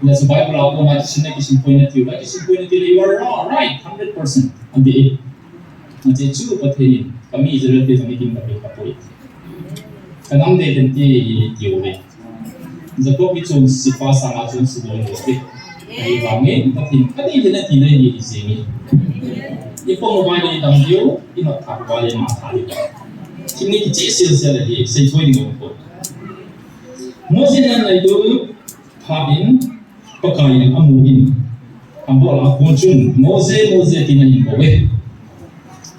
Speaker 1: 那是 Bible 老公嘛，就是那个是 point of view，那个是 point of view，you are right 100%，อันเดียวมันจะจู่ประเทศkami Israel itu kami tinggal di Kapoi. Kanam de tenti tiure. Zato bichun sipa sama chun sidol hote. Ai wangi tatin kadi hena tine ni isini. Ipo mobile ni damdio ino thakwa le ma thali. Kimni ki chesil sel le sei thoi ni ko. Mozin na ido phabin pakai amuin. Ambola kunchun moze tinahin ko we.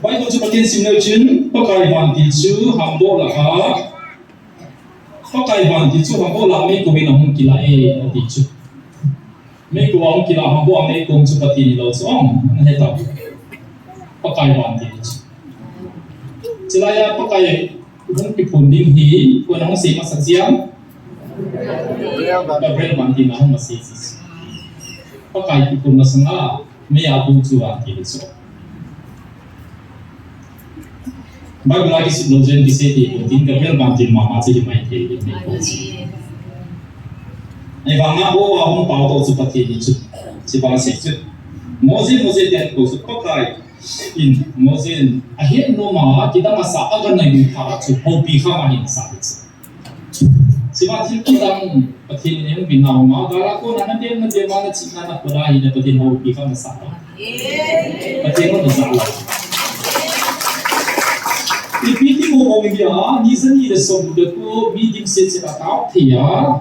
Speaker 1: Bible chu patin simnal chun pakai banti chu hambola ha pakai banti chu hambola me ko bin hong kila e ati chu me ko hong kila hambo me ko chu patin lo chong ne ta pakai banti chu chilaya pakai hong ki punding hi ko nang se masak siam Gabriel banti na hong masis pakai ki pun masanga me abu chu anti chu Bible lagi sebelum di sini, mungkin Gabriel bantuin mama sih main kayak gini. Bangga bahwa pau tu seperti ini, sebab sejuk. Mozin dia tu pakai in Mozin akhir nama kita masa akan naik tahap tu hobi kami sahaja. Sebab kita petin ini bina rumah, kalau nanti mana cina nak berai dan petin hobi kami sahaja. Petin itu salah. Ipiti mo mong iya, nisan ida sobuda ko meeting set sa tao tiya.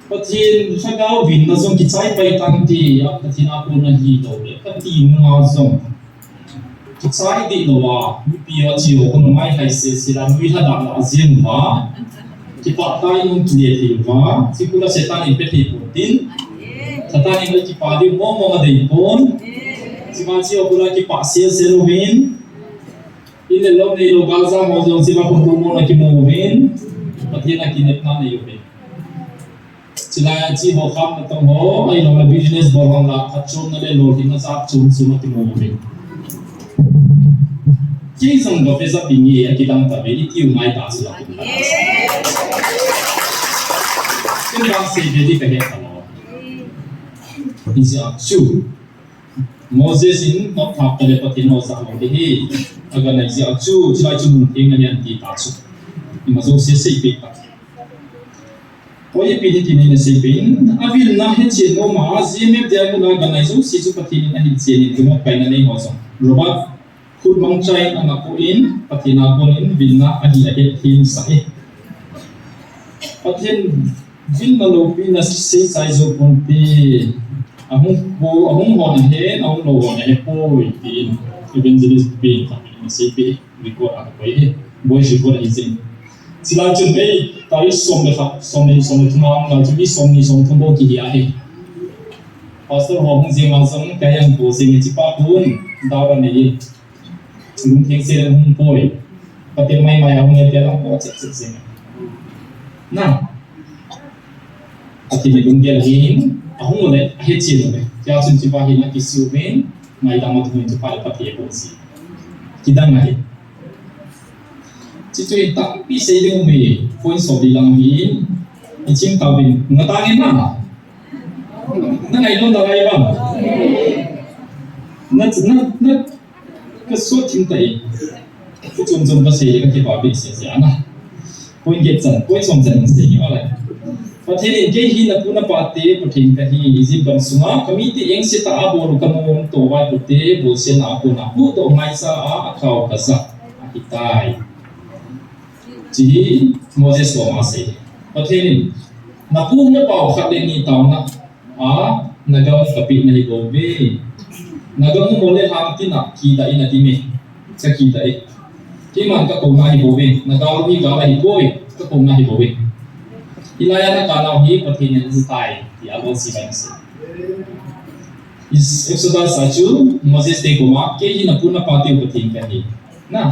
Speaker 1: Patin sagaw win na zong kitsay pa itanti at patin ako na hito le. Patin nga zong kitsay di nawa mipiya chiyo kung may haise sila wihada na azin ba. Kipatay yung kliyeti ba. Sikula setan ipeti putin. Satan yung kipadi mo mga daypon. Simansi okula kipasya serowin. Ile leo ni Gaza moja mzima kwa kumwona kimuumini ประเทศนักกินเน็ตนั่นอยู่เป็นจิลายจีหัวคำต้องหัวไอ้เราบิสเนสบอลละอัดชมนั่นเลยโลหิตน่าจะชมสุนัขที่มูเป็นที่ส่งกับเฟซบุ๊กนี้ไอ้กิจกรรมแบบนี้ที่อยู่ไม่ต่างสุดเป็นการเป็นการเสพติดไปเห็นตลอดนี่สิชูโมเสสินนับทับแต่ละประเทศโน้ตสักวันที่อาการนี่สิชูจิลายจูมุ่งเองนั่นยันที่ตาชูนี่มาสู่เสียสิปีกพอยี่ปีที่นี่เสียปีนอาวิลน่าเห็นเช่นโนมาเสียเมื่อเดียวกันกันนี่สู่สิจุประเทศนี่เห็นเช่นนี่ที่มันไปนั่นเองหัวสมรู้ว่าคุณบางใจอันนักอินประเทศนักอินวินน่าอันนี้เห็นทีมสายประเทศวินนาโลวินน่าเสียใจจุดคนที่อาหุ่นหัวนี่เห็นอาหุ่นโลนี่เห็นโอ้ยทีนอีเวนต์จะเป็นทำนี่เสียปีรีคอร์ดอะไรไปบ่อยรีคอร์ดอีกสิ่งสิลาจุดนี้ตอนนี้ส่งเลยครับส่งทุ่งน้ำเราจุดนี้ส่งทุ่งโบกี้อะไรพอสุดหัวหุ่นเสียงเราส่งแต่ยังผู้เสียงจิปาปุ่นดาวน์นี่ลุงเทียงเสียงหุ่นป่วยปฏิไม่เอาเงินเดือนเราโคตรเสียงนั่นปฏิไม่ลุงเดียร์หินอาหุ่นเลยเฮ็ดจีนเลยจะจุดจิปาหินนักกิสุเวนไม่ดามาทุ่งจิปาเลยปฏิเอปุ่นสิคิดได้ไหมจิตใจตั้งปีเสียงมีคนสอบดีลังหินอิจิมตาบินงาตาเงินนะนั่นไงนู่นอะไรบ้างนั่นก็สุดทิ้งไปก็จนก็เสียก็ที่ว่าเป็นเสียนะคนเก็บจันคนส่งจันเสียอะไรประเทศนี้ที่หินพูนปาเต้ประเทศที่อิจิบันสุมาคมิที่เองเสตาบอลกันมุมตัวไว้ประเทศบุษนาพูนาพูตัวไม่สะอาดเขากษัตริย์ที่ตายจีโมเสสว่ามาเสียประเทศนี้นักพูดไม่เป่าขัดเรื่องนี้ตามนะนักการกับปีนายโกเบนักการมุ่งเลยทำที่นักขีดอินที่มีจะขีดที่มันก็คงน่าฮิโบเบนักการที่การฮิโบเบก็คงน่าฮิโบเบที่ลายนักการเอาฮีประเทศนี้จะตายที่อาบุสิบันเสียอิสระสัจจุโมเสสเด็กว่าเกี่ยนักพูดนักปฏิบัติประเทศนี้นะ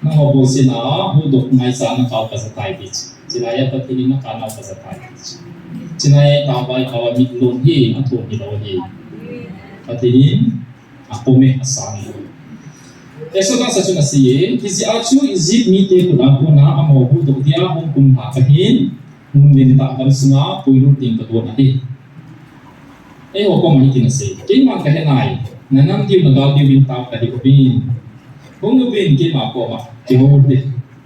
Speaker 1: นักบุษนาบุตรไม่สามารถเข้ากับสไตล์ดิจิลายประเทศนี้นักการเอากับสไตล์ดิจิลายตามไปเขาว่ามีลงที่อันถูกมีลงที่ประเทศนี้aku me asal. Esok kan satu nasi, kisi acu izin mite aku na amau untuk dia hukum hakahin, memintakan semua puilu ting kedua nanti. Hukum ini nasi, kini mak kehenai, nanam dia nagal dia minta tadi kupin, kupin kini mak apa, kini mute,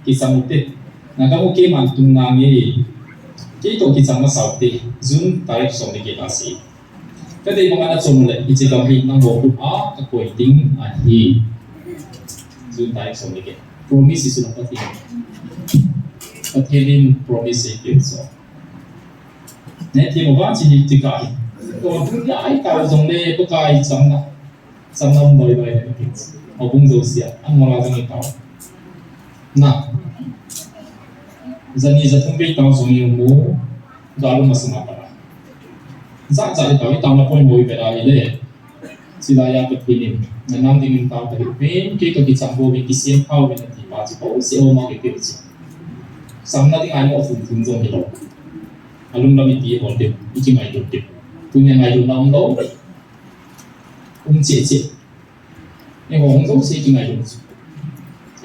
Speaker 1: kisah mute, nagamu kini mak tunangi, kini tu kisah masau te, zoom tarik soal kita nasi. Cái đây bằng anh dùng lại chỉ cần hình năng bộ cục áo các quầy tính thì dùng tại số này promise sự lập phát hiện promise kiểu số nên thì một vài chỉ cái còn thứ cái cái dùng đây có cái trăm năm đời đời họ cũng đâu xia anh mua là cái tàu na dân như dân không biết tàu dùng nhiều mũ đó là một sự mặc Zat zat itu kita nak pun boleh berada di sila yang berpilih. Nanti kita berpilih, kita campur dengan kisian kau dengan tiba tiba siapa mau kita sih. Sama nanti ada orang funzong itu. Alum kami dia boleh, ini ngai tu dia. Punya ngai tu nama tu, cik. Yang orang tu sih ngai tu.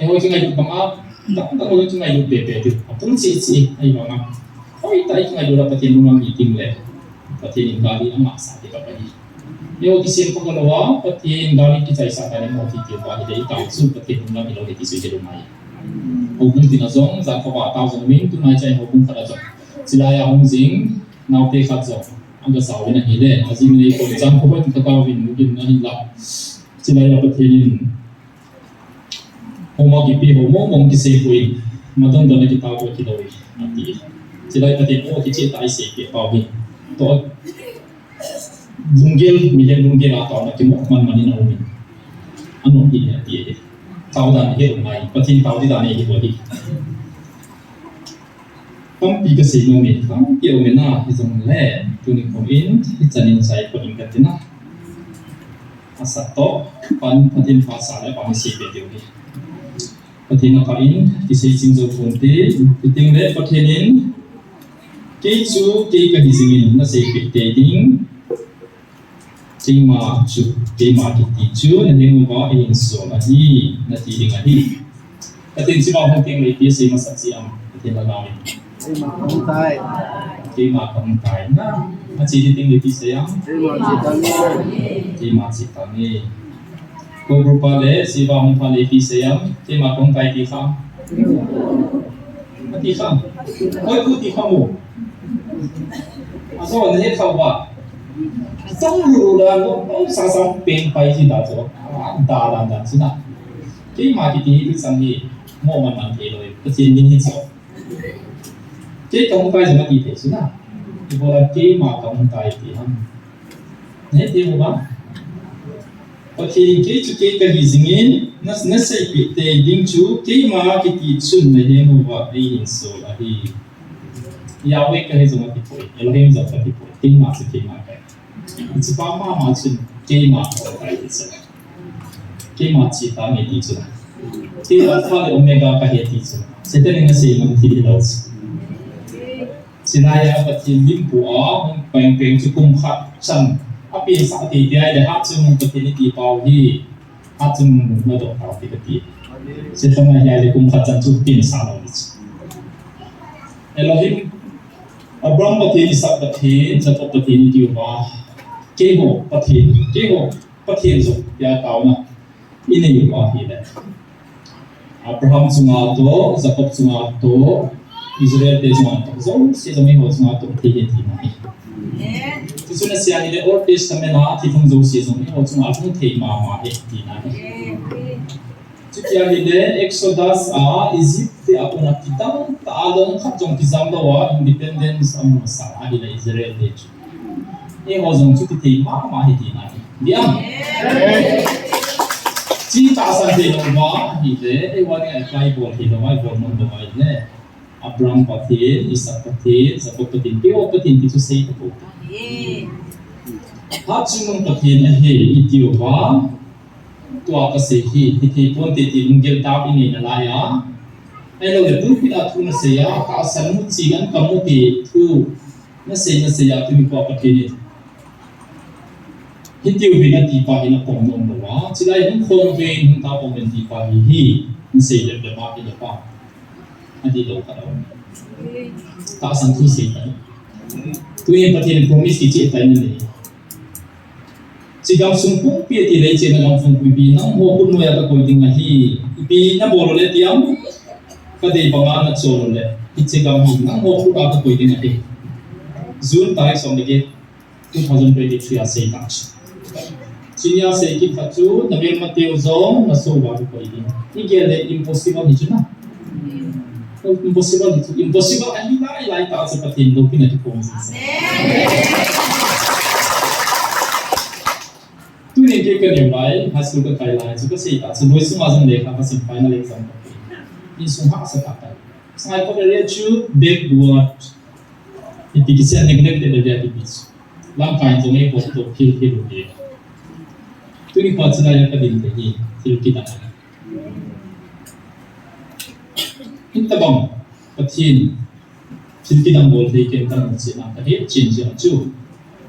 Speaker 1: Yang orang ngai tu bangap, tak orang tu ngai tu bebe tu. Pun cik, ayo bangap. Oh itu ngai tu dapat yang orang meeting leh. Pati gali amak sakit apa ni? Yo kisim pengalaman pati gali kita isakan yang mau fikir bahawa dia tahu su pati pengalaman itu kita sudah rumai. Hukum tinazong zat kawa tahu zong min tu naik cai hukum kada zong. Sila ya hong zing nau te kat zong. Angga sawi na hile azim ni ko jam ko pun kataw bin mungkin na hila. Sila ya pati ni homo kipi homo mong kisay kui madong doon kita ko kidawi nanti. Sila ya pati mo kicit ay seke pawi. To lunggil atau nak cuma man na umin ano ini dia tahu dan dia rumai patin tahu di dana ini boleh kampi kasi umin kampi umin na isang le tuning umin janin saya paling katina asato pan patin pasal ya pamisi bete umin patin ka in ki sei ching zo phun te piting le pathenin ke chu ke ka hisingin na sei pi te ding ching ma chu ke ma ki ti chu na ding ba in so na hi na ti ding a hi patin si ba hong ting le ti sei ma sa chi am patin la lawi ke ma kam tai na ma chi ti ting le ti sei am ke ma chi ta ni ko grupa le si ba hong pa le ti sei am ke ma kam tai ti kham ti kham oi ku ti kham mo a so ne khau ba trong lù là nó sang sang bên bay thì đã cho đa đa đa chứ nào cái mà cái gì cái sang gì mua mà làm gì rồi cái gì mình hiểu cái công tay thì nó gì thế chứ nào thì gọi là cái mà công tay thì ham này thì không bao có khi cái gì nghe nó sẽ bị tê dính chú cái mà cái gì chun này thì không bao ai hình số là thì Yahweh cái gì mà cái thôi Elohim giống cái thôi cái mà sẽ cái mà cái it's about mama chun ke ma ko kai tsa ke ma chi ta me ti chuna ke alpha le omega ka he ti chuna setene na se nam ti lo sinaya pa ti lim pu a peng peng chu kum khat chan a pi sa ti dia de ha chung ka ti ni ti pau hi ha chung na do ka ti ka ti setona ya le kum khat chan chu tin sa lo ni Elohim Abraham pa ti Isaac pa ti Jacob pa ti ni ti wa kế hộ phát hiện dục ya tao na ini yu ba hi le Abraham sunga to Jacob sunga to Israel te sunga to zo se zo mi ho sunga to ti hi ti na hi tu suna sia hi le Old Testament na ti thong zo se zo mi ho sunga thong thei ma hi ti na hi tu kia hi le Exodus a Egypt te apona kitang ta along khat jong ki zam wa independence am sa hi le Israel te ये वजन चुकी थी माँ ही थी ना दिया चीता संते लोगा ही थे ये वाले अप्लाई बोल ही दवाई बोल मन दवाई ले अब्राहम पति इसहाक पति जाकोब पति के वो पति इंति तो सही तो हाथ चुनम पति ने हे इतियोगा तो आपका से ही इति पोंते ति लुंगेल ताप इन्हें नलाया ऐ लोग ये बुक पिला थू न से या का सन्मु चीगन कमुती थू न से या तुम्हें को पति ने Hintiu hina tipa hina pongdom doa, cilai hung khong vein hung ta pongmen tipa hi sei le ba ila pa. Adi lo ka daw. Ta san thu sei ta. Tu ye patien promise ki che ta ni. Sigam sung pu pi ti le che na long fung pu bi nang ho kun noya ka ko ding hi. Pi na bolo le tiam. Ka dei banga na cholo le. Ichigam hi nang ho ku ka ko ding hi. June tarik som le 2023 a sei ta. Sinya se ki phachu Nabil Mateo zong na so wa ko idi igele impossible ni chuna impossible ani lai ta sa patin do pina ti pom tu ne ke ka ne bai high school ka kai lai chu ka sei ta chu noi su ma jong le kha pa sin final exam ka in sung ha sa ta sai ko le chu backward itikisia neglect de dia ti bis lam kai jong e ko to phil de tu ni pa chila ya ka din te hi til ki ta hinta bang pathin til ki dang bol de ke ta na chi na ta he chin ja chu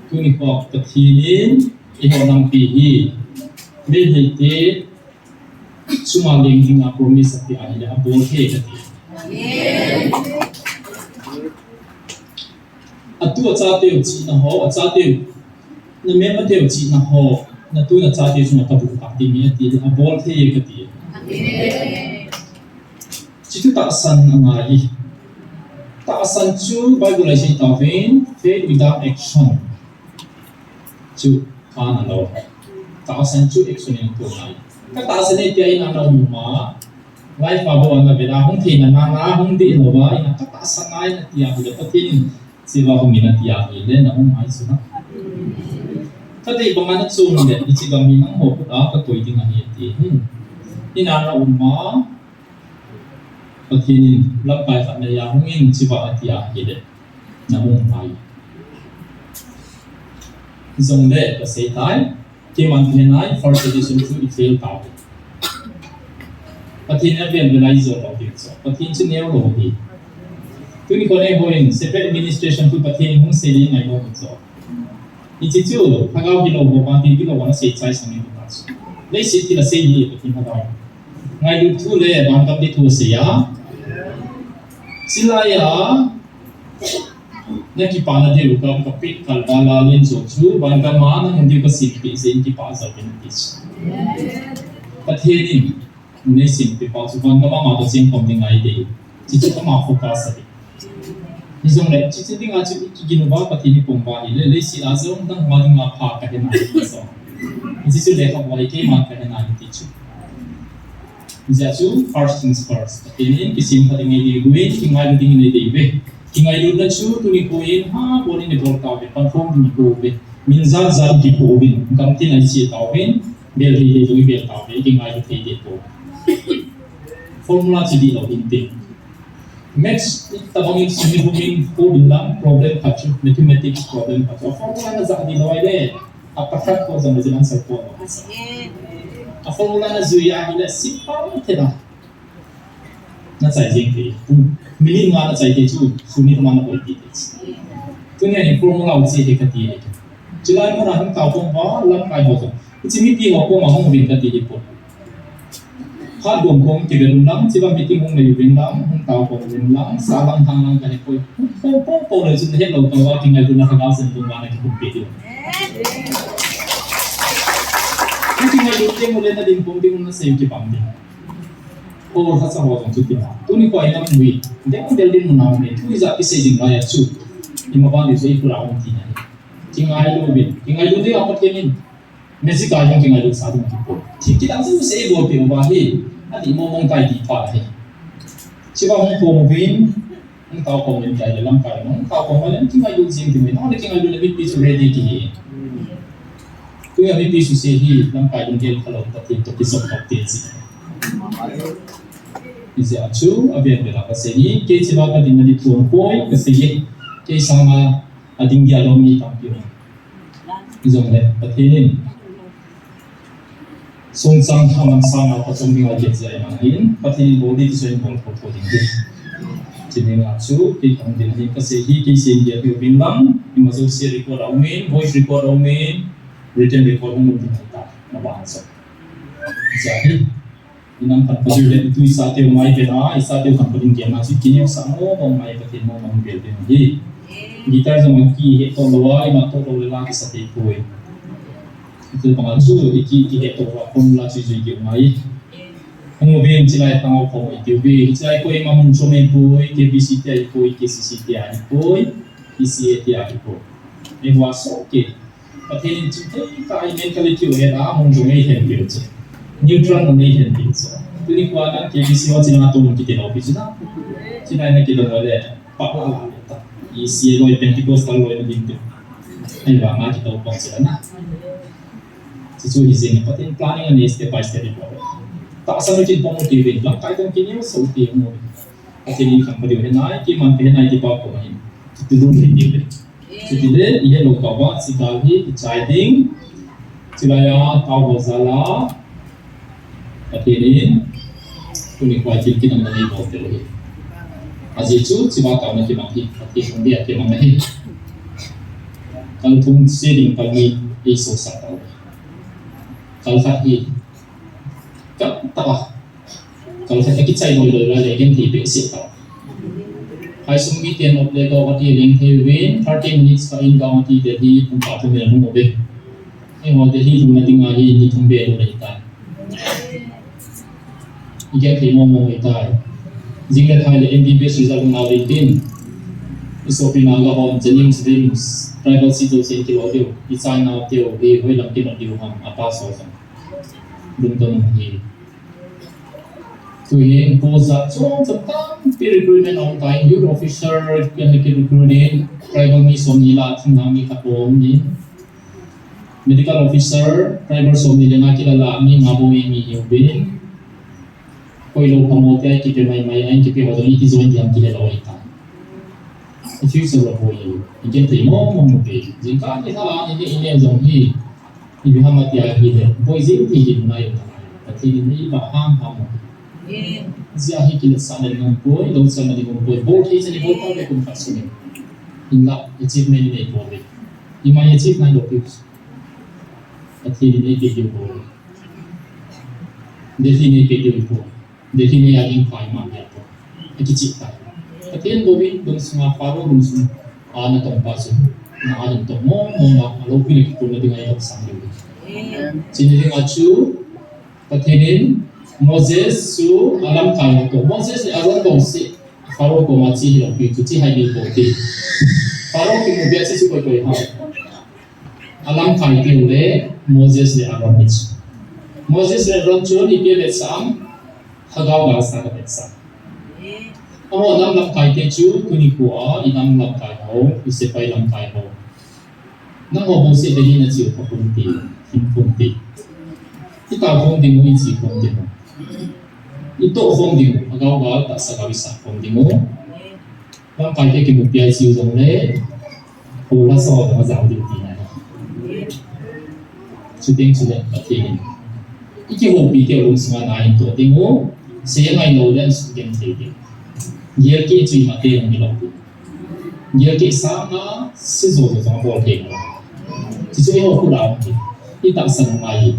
Speaker 1: tu ni pa pathin i ho nam pi hi me he te suma ling ding a promise ti a hi a bol he ka ti atu a cha te chi na ho a cha te na me ma te chi na ho na tu na cha te chu na ta bu ka ti mi ti a bol the ye ka ti chi tu ta san anga hi ta san chu bible ai ta vein faith without action chu ka na lo ta san chu action ni to nai ka ta san ne ti ai na lo ma life ba bo na ve da hung thi na na hung ti lo ba ina ka ta san ai na ti a bu pa tin si ba hung mi na ti a ni le na hung ai su naถ้าที่ประมาณนั้นสูงเนี่ยอิจิกามีนั่งหัวปุ๊บก็ตัวจริงอันนี้ที่นี่นานเราอุมาปะทีนี้รับไปฝันในยาหุ่งอินชิบะอัติยาเห็ดนะหุ่งไปทรงเด็กก็เสียใจที่มันเป็นไง first edition คืออีเฟลตาว ประเทศนั้นเป็นอะไรส่วนเราดีส่วนประเทศชื่อเนี้ยเราดีตัวนี้คนเองเขาเอง separate administration ทุกประเทศมุ่งเสรีในโลกส่วนอีกที่จู่ถ้าเราที่เราบอกว่าที่เราวันเสียใจสังเกตดูเลยสิ่งที่เราเสียดีประเทศเราไงดูทุเรศบางกับที่ทุเสียสิลายะนักกีฬาเนี่ยรู้กันกับพิการดาราเล่นโจทย์บางกับมานะมันดีกว่าสิ่งที่สิ่งที่ป้าจะเป็นที่ประเทศนี้ในสิ่งที่ป้าจะบางกับมาตัวสิ่งของยังไงดีที่จะมาโฟกัสเลยที่ตรงนี้ที่จริงอาจจะกินว่าประเทศนี้ผมว่าเลยสิ่งอาจจะต้องมาดูมาพากันในที่สุดที่สุดเลยครับว่าที่มากันในที่สุดJadi, first things first. Ini kisim kali ini dibuat, tinggal di sini dibuat. Tinggal di dalam tu ni koin, boleh ni berkau, confirm ni koin. Minzal zal di koin, kamti nanti si koin, bel di tu bel koin, tinggal di sini koin. Formula jadi lo inti. Next, tabang ini sini koin koin bilang problem kacau, mathematics problem kacau. Formula na jadi lo ada, apakah kau zaman zaman sekolah? A formula na zuya hila simpang tena na cai jing ti milin nga na cai ti chu sunit mana oi ti tu ne formula u chi he ka ti he chilai ma na hang tao pong ba lam kai bo chi mi pi ho ko ma hong bin ka ti po ha dom kong ti ben lam chi ba meeting hong nei bin lam hong tao ko bin lam sa lam thang lam ka ne ko po le chu he lo ka wa ti ngai tu na ka ga sen tu ma na ki pu pi ti tinggal di sini mulai dari pembingungan saya ke pamdi. Oh, rasa orang tu tidak. Tu ni kau yang mui. Dia pun berdiri menang ni. Tu izat kisah jingga ya cu. Lima bang itu ikut orang tiada. Tinggal lu bin. Tinggal lu dia apa kemin? Mesti kau yang tinggal lu satu tu. Kita tu saya buat pun bahi. Adi mau mengkai di pahi. Siapa orang pembin? Engkau pembin kaya dalam kaya. Engkau pembin tinggal lu jing tu. Orang tinggal lu lebih pisu ready ki. Tu yang lebih susah hi, nampak yang kalau tapi kisah fakti sih. Jadi acu, abis berapa seni, kita coba di mana tuan koi, kesini, kita sama ading dia lomi tampil. Izong le, patin. Songsang haman sama pasang dengan kerja yang lain, patin body tu saya boleh foto tinggi. Jadi acu, kita ambil ni kesini, kita dia tu bimbang, masuk si record aumen, voice record aumen. Written record mungkin kita membahas. Jadi, inang kanpajul itu isate umai kena, isate kanpajul kena. Jadi kini sama umai pakai mau mengambil ini. Kita zaman ki itu luar, imato luar isate kue. Itu pengaruh iki itu formula cuci umai. Kemudian cilai tangau kau itu be, cilai kue mamun cuma kue, KBCT kue, KCCT kue, ICT kue. Ini wasok ke.ประเทศจีนที่การเมืองการเมืองเหตุการณ์มุ่งไม่เห็นเดียวจ้ะนิวทรัลไม่เห็นเดียวจ้ะทีนี้ว่าการที่สิ่งว่าจีนตัวมันคิดเอาไปจีนจีนนั่นคิดเอาเลยปักหลักเลยจ้ะอีซีโร่เป็นที่โพสต์เอาไว้ในดินด้วยไอ้บ้างคิดเอาไปจีนนะจู่ๆที่สิ่งประเทศ planning อันนี้ step by step ดีกว่าแต่สมัยจีนพอมันที่เรื่องหลังการต้องคิดเนี่ยสุดที่มุ่งประเทศนี้คำพูดเห็นไหมที่มันเป็นไหนที่ป้าพูดเห็นที่ดูเห็นดีเลยJadi ia lokawat sekali deciding cilaya tahu zala ini kuni kuatir kita mengenai hotel ini. Azizu ciba kami kemaki, tapi dia kemaki. Kalau pun sering kami isu satu. Kalau tadi, kan tahu. Kalau tadi kita boleh lagi tipe siapa. Hai sumi tian of the go ati ling win 30 minutes ka in ga ati de hi pum pa pum le mo be e mo de hi thum na ting hi ni thum be lo le ta ige ke mo mo e ta jinga thai le MBBS result na le tin iso pina ga hon jenim streams tribal city sen ki lo de I chai na te o be hoi lam ki no di ham apa so sa dum to hi Tuhin posa so tentang recruitment on time youth officer yang recruiting tribal mission nila tinami kapom ni medical officer tribal som nila nga kilala ni ngaboy ni yubin koilo kamote ay kipe may ay kipe hodon iti join diam kilala ita future ro boy igen te mo mo be jingka ni hala ni ni zong hi ibihama ti ay hide boy jing ti hin na yo pati ni ba ham ham Zia hi kilat sa na ngom poi lo sa na ngom poi bol hi sa ni bol pa be kum fasuni inga achievement ni po be ima achieve na lo pius athi ni ke dio bol defi ni ke dio po defi ni aging pai ma ya po akichi ta atin bo bin dong sunga paro dong sun ana tong pa su na ana tong mo ma lo pi ni ko na dinga ya sang ni chini dinga chu patinin Moses su alam kai ko Moses ni alam dong si Pharaoh ko ma chi lo pi chi hai ni ko ti Pharaoh ki mo bia chi su ko ha alam kai ki le Moses ni alam ni Moses ni ron chu ni ke le sam thagao ga sa ka sa amo nam lam kai te chu tu ni ko a inam lam kai ho ise pai lam kai ho nang mo se de ni na chi ko pun ti hin pun ti ita hong ding mo chi hong ding ito hong ding agaw ga ta sa kawisa hong ding mo lam kai te ki mo pi ai chiu dong le ho la so da ma zao ding ti na chu ding chu le ta ti iki ho pi te lung sa na in to ding mo se ngai lo len su ding ti ding ye ki chi ma te ni lo ye ki sa na si zo zo zo ho te chi chu ho ku la ita sang mai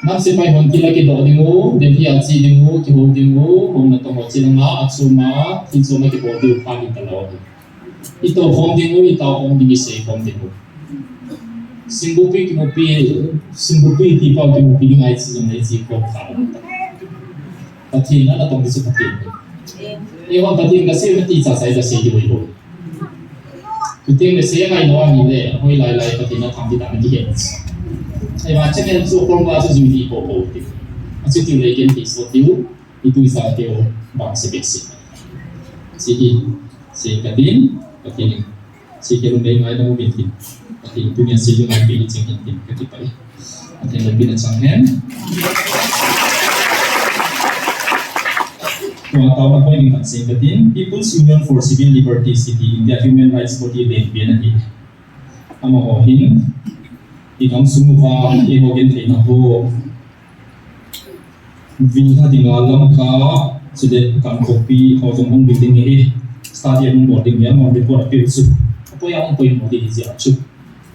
Speaker 1: nam se pai hon kila ke do dingu den hi achi dingu ki ho dingu hom na to ho chi nga achuma tin so na ke bo du pa ni ta lo ito hom dingu ita hom dingi se hom dingu singbupi ki mo pi singbupi ti pa ki mo pi ngai chi jam nei chi ko fa patin na tong disu patin e wa patin ga se ti cha sai da se di bo ku ting le se ngai no ani le hoi lai lai patin na tham ti da ki hen ai mà chắc là số con qua số gì đi bộ bộ thì số tiêu lấy cái thì số tiêu thì tôi sẽ tiêu bằng sự biết sự cái đến cái này sự cái lúc đấy ngay đâu biết thì tôi nhận sử dụng ngay cái chính hiện tiền cái vậy thì lần bên trong hết Kung tawag ko yung pansin katin, People's Union for Civil Liberties City India Human Rights Body Day PNP. Amo ko hin ikang sumuha ihogin tina ho vinha dingalam ka sede kan kopi ho jong hong building hi stadium boarding ya mo report apil su apo yang point mo di sia chu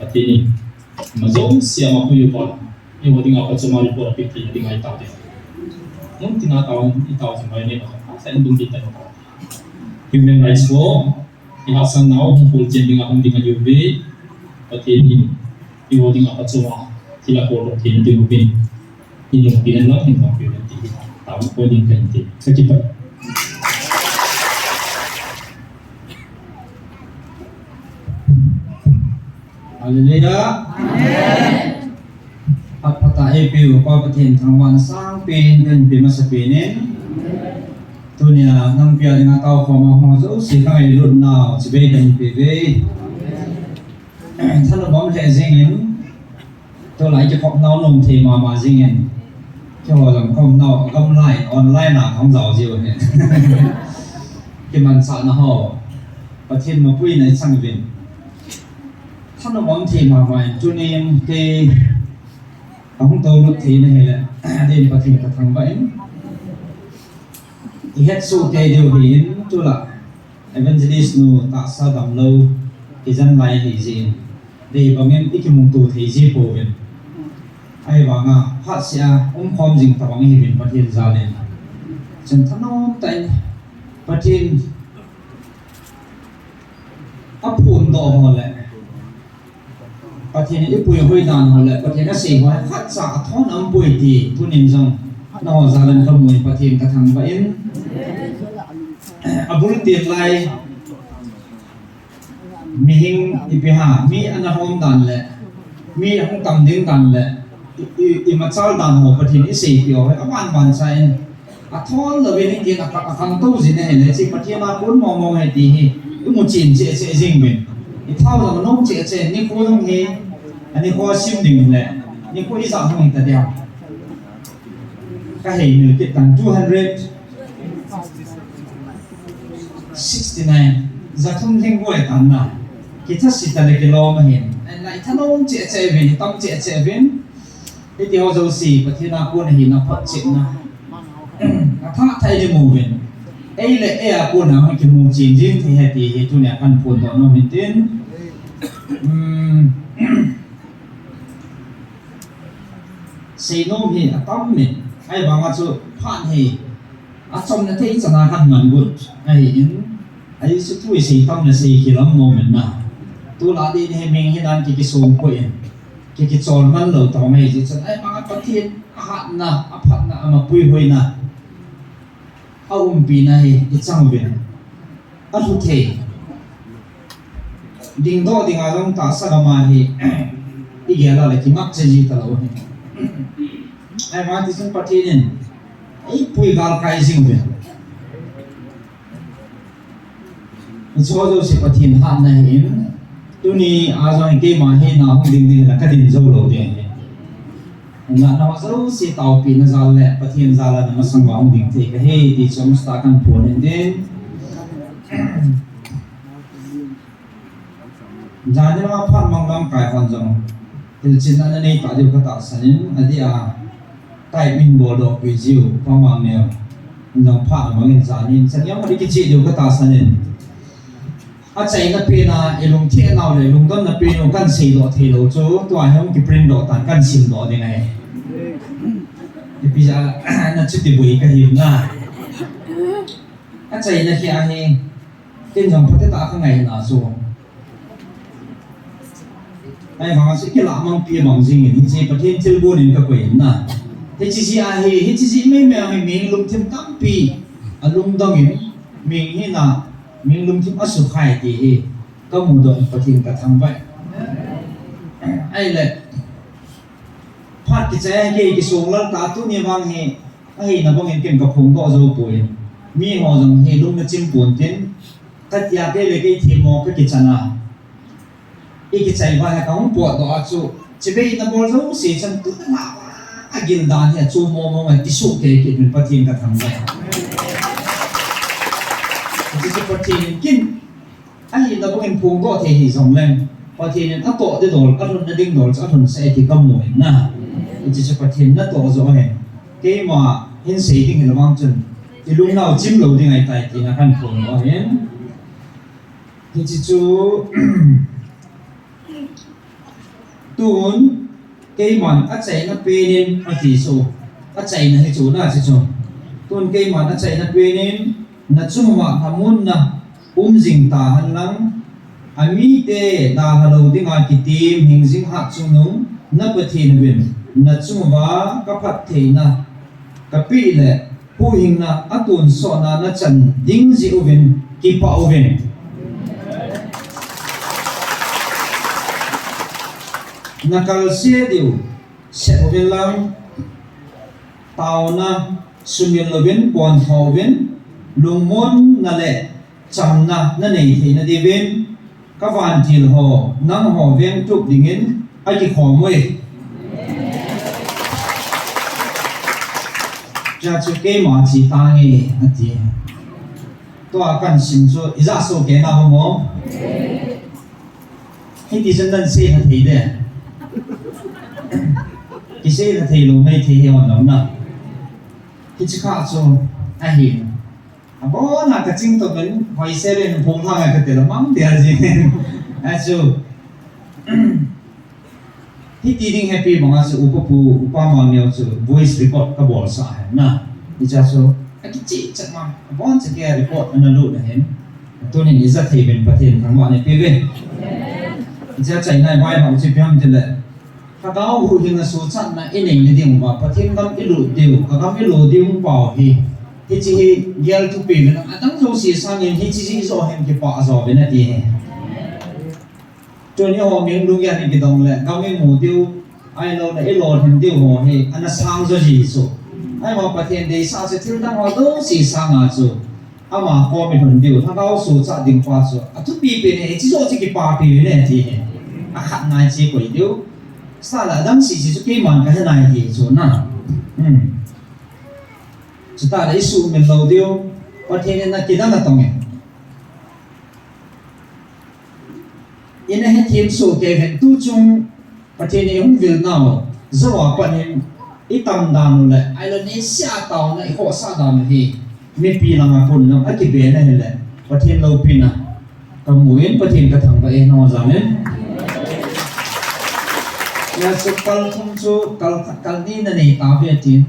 Speaker 1: atini mazong sia ma puyo pa ni ho dinga pa chama report apil ti dinga ita de nung tina taon itaw sa may ni sa indung kita no human rights ko ihasan nao hong full chain dinga hong dinga yubi atini iwo ding apa cuma sila ko tin tin bin ini bilan lang tin computer tin tahu ko ding kan tin sakit Haleluya amen apata epi ko patin thangwan sang pen den bima sa penen tunia nang pia ding tao ko ma ho zo si kai lut na sibe den pveท่านบอกให้จริงเห็นตัวไหนจะพบน้องนมเทมาจริงเห็นที่ว่าสังคมน้องกำไรออนไลน์หนาของเราจีวันเนี่ยที่มันสานห่อประเทศมาปุ้ยในสังเวียนท่านบอกเทมาใหม่จุนีมเทของตัวรถเทนี่แหละเดินประเทศกระทั่งไปที่เฮ็ดสู้เทเดียวเห็นจุละเอเวนเจลิสนูตักซาดำโลที่จันไล่ที่จีนดีบางอย่างที่มุ่งตัวที่จีโปเป็นไอ้บางอ่ะพัศยาความจริงแต่บางอย่างเป็นประเทศซาเลนฉันท่านน้องแต่ประเทศอับปุ่นต่อหมดเลยประเทศนี้ปุ่ยหุ่ยดานหมดเลยประเทศนั้นเสียว่าพัศยาท้องน้ำปุ่ยที่ทุนนิจังนอซาเลนขโมยประเทศกระทั่งไปเองอับุรุษเตียนไลมีหิงอิพิหามีอันนั้นห้องดันแหละมีห้องกำดึงดันแหละอิมาเจ้าดันหัวประเทศนี้สี่เดียวให้อวันใช่อะท้อนเลยเป็นจริงอะคังตู้สิเนี่ยเห็นเลยสิประเทศมาคุ้นมองให้ดีอีมุจินเจ๊จริงเป็นอีเท่ากับน้องเจ๊นี่คู่ต้องเฮอันนี้คู่ชิมดิ่งแหละนี่คู่อีสานห้องแต่เดียวก็เห็นหนึ่งติดกัน269จะทุ่มทิ้งไว้ตันน่ะคิดถ้าสิตาเล็กล้อมาเห็นไอ้ท่านน้องเจ๊เป็นต้องเจ๊เป็นไอ้ที่เขาจะสี่ประเทศน่าคุ้นเห็นน่าพัดจิตนะ
Speaker 2: thà thay đi mù về ấy là ấy à cô nào cái mù chín riêng thì hệ thì tu nhà ăn phun đó nó mình tin xây nông thì tắm mình ai bảo mà chú phan thì trong cái thế cho nó ăn mình good ai sẽ thui xây tắm là xây khi lắm mù mình nào tu lá đi thì mình hiện đang cái sông quậy cái tròn văn lẩu tàu này thì ai bảo cái thiên hạn na phát na mà bùi hồi na ông bị này cái trang biển ăn hụt thế đinh đó thì ngài ông ta sao mà thì ý nghĩa là cái mắc chơi gì tao ai mà thì chúng phát hiện ấy bùi gal cái gì vậy cho tôi sẽ phát hiện hạn này tôi ni à rồi cái mà hiện nào không đinh là cái đinh dâu lâu đấy là nó dấu sẽ tàu pin ra lẹ phát hiện ra là nó sang vào đỉnh thì cái hay thì chúng ta cần phun lên đến giá như nó phát mang đam cài hoàn rộng thì trên anh này tạo điều cái tạo sản anh đi tại mình bộ độ bị diều phong mang nèo nó phát mà mình giá nên chẳng nhớ mà đi cái gì điều cái tạo sản chạy nó pin lùng thiên nào để lùng đó nó pin nó căn xì độ thì độ chỗ tôi không cái print độ tàn căn xì độ thế này thì bây giờ nó chưa tìm được cái hiểm na chạy nó khi anh tên dòng phát tạo cái ngày nào rồi ai mà sẽ cái lạ mang pia bằng gì thì chỉ có thêm chơi buôn đến cái quỷ na thì chỉ anh thì chỉ mình lùng thêm tám pi lùng đó mình như nào mình lùng thêm áp khai thì có một đoạn phát hiện cả thằng vậy ai lại phát cái trái cái số lớn ta tu nhiều vang he ai là vang cái phong to rồi bồi mi họ rằng he lùng nó chim buồn tiếng cái nhà cái là cái thêm một cái chân à cái trái vai không buồn đó chú chỉ biết nó bao lâu sẽ chân tu mà agil đàn he chú mò mà tí số cái mình phát hiện cả thằng vậy chỉ phát hiện kinh ai là vang phong to thì dòng lên phát hiện nó to để đồ các thằng đinh đồ các thằng sẽ thì cầm mũi na chỉ cho phát hiện nó to rồi hè cái mà hiện sĩ thì người vang chân thì lúc nào chim lâu thì ngày tại thì nó cần phun đó hè thì chỉ chú tuôn cái món ắt chạy nó bê lên ở thì số ắt chạy nó hay chú na chỉ chú tuôn cái món ắt chạy nó bê lên nó chung mà tham muốn na dinh ta hành lăng ami te da halo dinga ki tim hing jing hat chung nung na pathin win na chung wa ka phat theina ka pi le pu hing na atun so na chan ding ji uwin ki pa uwin na kal se diu se uwin lang tau na sumil lovin pon thawin lungmon na le cham na nei the na divin các van thil ho nang ho veng trúc dingin ai ki kho moi cha chu ke ma chi ta nge ati to kan sim chu iza so ke na mo hi ti san dan se na thei de ki se na thei lo mai thei he on lo na ki chi kha chu a hi bố là cái chính tộc mình hồi xe lên phun thang cái tiền mắm tiền gì asu thì tiếng happy bằng asu upapu upama nhiều su voice report cái bộ sa na thì cha su cái chị chắc mà bố sẽ cái report anh lưu này hen tôi nên rất thấy bên phát hiện thằng bạn này phía bên cha chạy này vai họ chỉ biết thế này các cháu hụt hình là số chẵn là in hình như tiếng và phát hiện các cái lụt tiêu các cái lụt tiêu không bảo thì chỉ gel tu pi mình tăng số xí sang nhìn chỉ số hem cái bạ rồi bên này thì cho nên họ miếng đúng cái cái đồng lệ cao miếng mù tiêu ai lo là lo thêm tiêu họ thì anh sang rồi gì số ai mà phát hiện đấy sao sẽ thiếu đang họ đâu xí sang à số à mà họ mình phần tiêu thằng cao số chặt định qua số à tu pi bên này chỉ số chỉ cái bạ pi bên này thì à khát này chỉ quậy tiêu sao là đang xí cái màn cái này thì số nào chúng ta lấy sự mình lâu tiêu và thế nên là cái đó là tổng nghiệp因为天数给很多种，而且呢，我们wil nào do what bạn ít tầm đàn lại ai lần này xa tàu này họ xa đàn thì mấy pi là ngà phun nó cái bé này làประเทศเราปีน่ะกับหมู่เอ็นประเทศกระทั่งไปนอจังเนี่ยยาสุกัลคงชูกัลนี่นั่นเองตาเบียจีน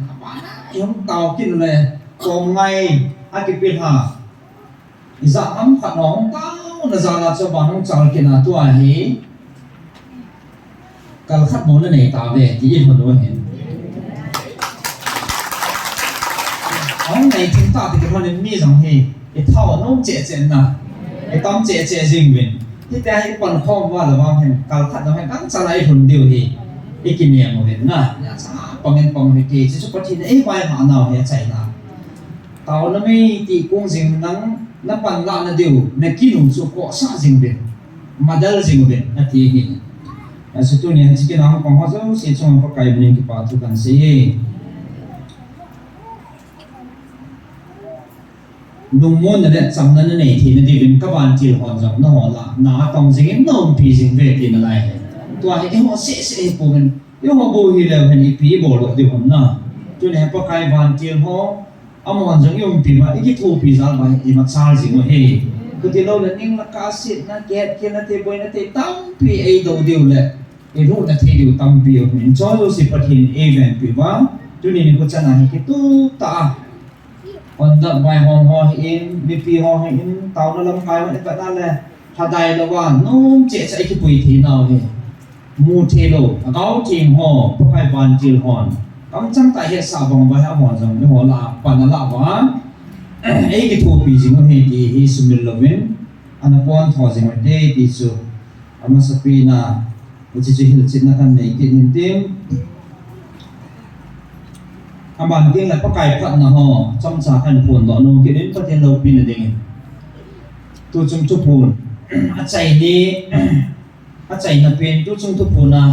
Speaker 2: ยังเตากินเลยกองไงอากิปิหาอิสระน้ำขัดน้องเต้าน่ะจาลาชาวบ้านน้องจาลกินตัวเฮกัลขัดหมูนั่นเองตาเบียจีนคนดูเห็นเอาในทิ้งตาที่คนนี้มีสังเฮไอ้เท่าน้องเจ๊น่ะไอ้ต้อมเจ๊จริงเป็นที่แต่ให้ปนข้อมว่าหรือว่าเห็นการขัดทำให้ตั้งใจคนเดียวที่ไอ้กินเนี่ยมันเป็นน่ะเนี่ยจ้าปองเงินปองให้เกจิสุปฏิเนี่ยไอ้ไว้หาหนาวเนี่ยใจน่ะเต่านั่นไม่ตีกุ้งสิงนั่งปันละนั่นเดียวในกินหนุ่มสุกซาสิงเป็นมาเดลสิงเป็นนั่นที่เห็นแต่สุดท้ายเนี่ยที่กินน้ำปองเขาจะเสียช่วงปากไก่เป็นกี่ปาทุกันสิลุงมุ่นเนี่ยจำนั้นในที่นั่นที่เป็นกบาลจีหอนจังน่าหัวละน่าต้องสิ่งน้องพีสิ่งเวทีนั่นแหละตัวไอ้หัวเสียปูมันยังหัวบูฮีแล้วเห็นอีพีบอลดีผมนะตัวเนี่ยปากไก่บานจีหัวอามันจังยมปีมาอีกทูปีซาลไปอีมาซาลสิงห์เฮคือที่เราเนี่ยนิ่งละกาสินะแกะกินนะเทบอยนะเทตั้มปีไอ้ดาวเดียวเลยไอ้รู้นะเทเดียวตั้มปีเหมือนจอดูสิปฐินเอเวนปีว่าตัวนี้นี่ก็จะน่าให้ตู้ตาคนดับไฟห้องเองมีปีห้องเองเตาเราลำไฟมันก็ได้เลยถ้าได้แล้วว่าน้องเจ๊ใส่ขี้ปุ๋ยทีเราเนี่ยมูเทโลเขาทีมห่อพวกไอ้บานจีหอนกำจังแต่เหตุสาบงไปหาหมอจังไม่หัวลาปันละว่าไอ้กี่ทูปีจริงก็เห็นดีฮิสุมิลลวินอันนั้นพอนทอจริงว่าเดย์ดีสุอามาสปีน่ะวิจิตรหิลจิตนักันในกินเต็มอามันเก่งแล้วก็ไก่พัดนะฮะจำจากขันพูนต่อนุ่งกินก็เทียนเราปีนเองตัวจุ่มทุพูนอาใจนี้อาใจนับเป็นตัวจุ่มทุพูนนะ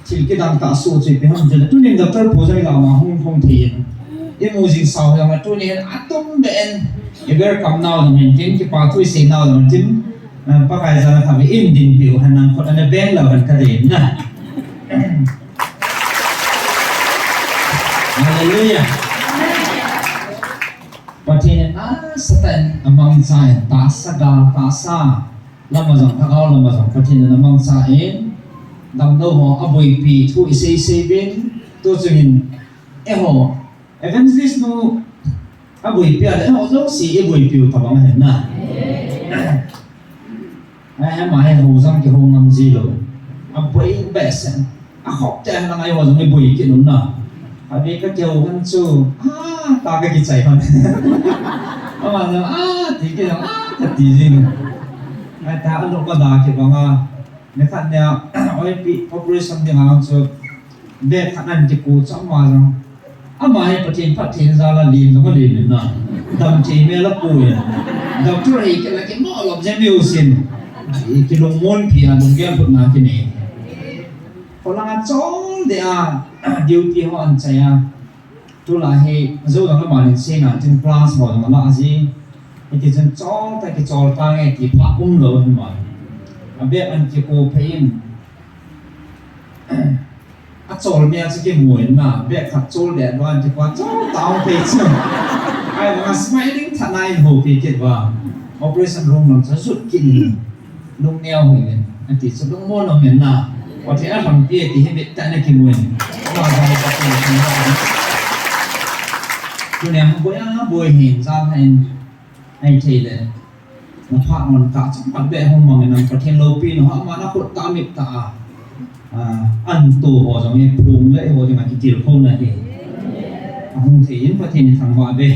Speaker 2: ที่กินดังตาสู้จีไปห้องเจอตัวนี้ดับเบิลพูดให้เรามาห้องเทียนยี่มูจิงสาวอย่างว่าตัวนี้อัตมเบนยี่เบอร์คำนาวตรงนี้ทิ้งที่ปาทุยเสียนาวตรงนี้ทิ้งป้าไก่จะทำให้อินดินผิวหันนั่งคนอันนั้นเบนเราหันกระเด็นนะฮาเลลูยาประเทศนั้นสเตนมังสายตาสกาตาซาลำมาจากท่าเอาลำมาจากประเทศนั้นมังสายดำโดหัวอบุยปีทุยเซเซบินตัวจึงหัวเอเวนซิสนูอบุยปีอะไรหัวต้องสีอบุยปีทำอะไรเห็นนะไอ้หมายหัวจังกี่หัวมังซีโลอบุยเบสขอบใจทางไอ้หัวจังไม่บุยกินนุ่นนะอันนี้ก็เจ้ากันชูตาก็กินใจมันประมาณนั้นตีกันจะตีจริงไอ้ตาลูกก็ด่าเกี่ยวกับว่าในขั้นเนี้ยไอ้ปี population ที่เราจะเด็กขนาดที่กูจะมาจังมาให้ประเทศซาลาลีนก็ลีนนะดำจีเมลปูเนี่ยดำทุเรศกันแล้วก็นอหลบจะไม่อุสินที่ลงม้วนเพียลงแก้มปุ่นนาที่นี่พลังงานจ้องเดียดิวที่เขาอันใจตัวละให้เจ้าต้องมาเรียนเสียงถึงคลาสหัวต้องมาละสิไอ้ที่ฉันจ้องแต่ที่จอลตั้งไอ้ที่พระเราเห็นไหมอันเบี้ยอันที่กูเพย์จอลเมียจะกี่หมวยน่ะเบี้ยขัดจอลแดดวันที่ว่าจ้องตาวเพย์ซึ่งไอ้มาสมัยนี้ทนายโหปีเกิดว่า operation room เราจะสุดกินลงแนวเหมือนอันที่สุดลงม้วนเราเหมือนน่ะว่าที่นั่นทำเตี้ยที่ให้เบ็ดแต่ในกี่หมวยเราจะให้ประตูที่นั่นตัวเนี่ยมันบ่อยเห็นซาให้เทเลยมันพามันกะจังปัดแบบห้องมองในประเทศโลปีนหัวมันนักตามิตาอันตัวหัวจังเนี่ยปรุงเลยหัวจังมากิจคนนั่นเองห้องเทียนประเทศทางว่าเบ้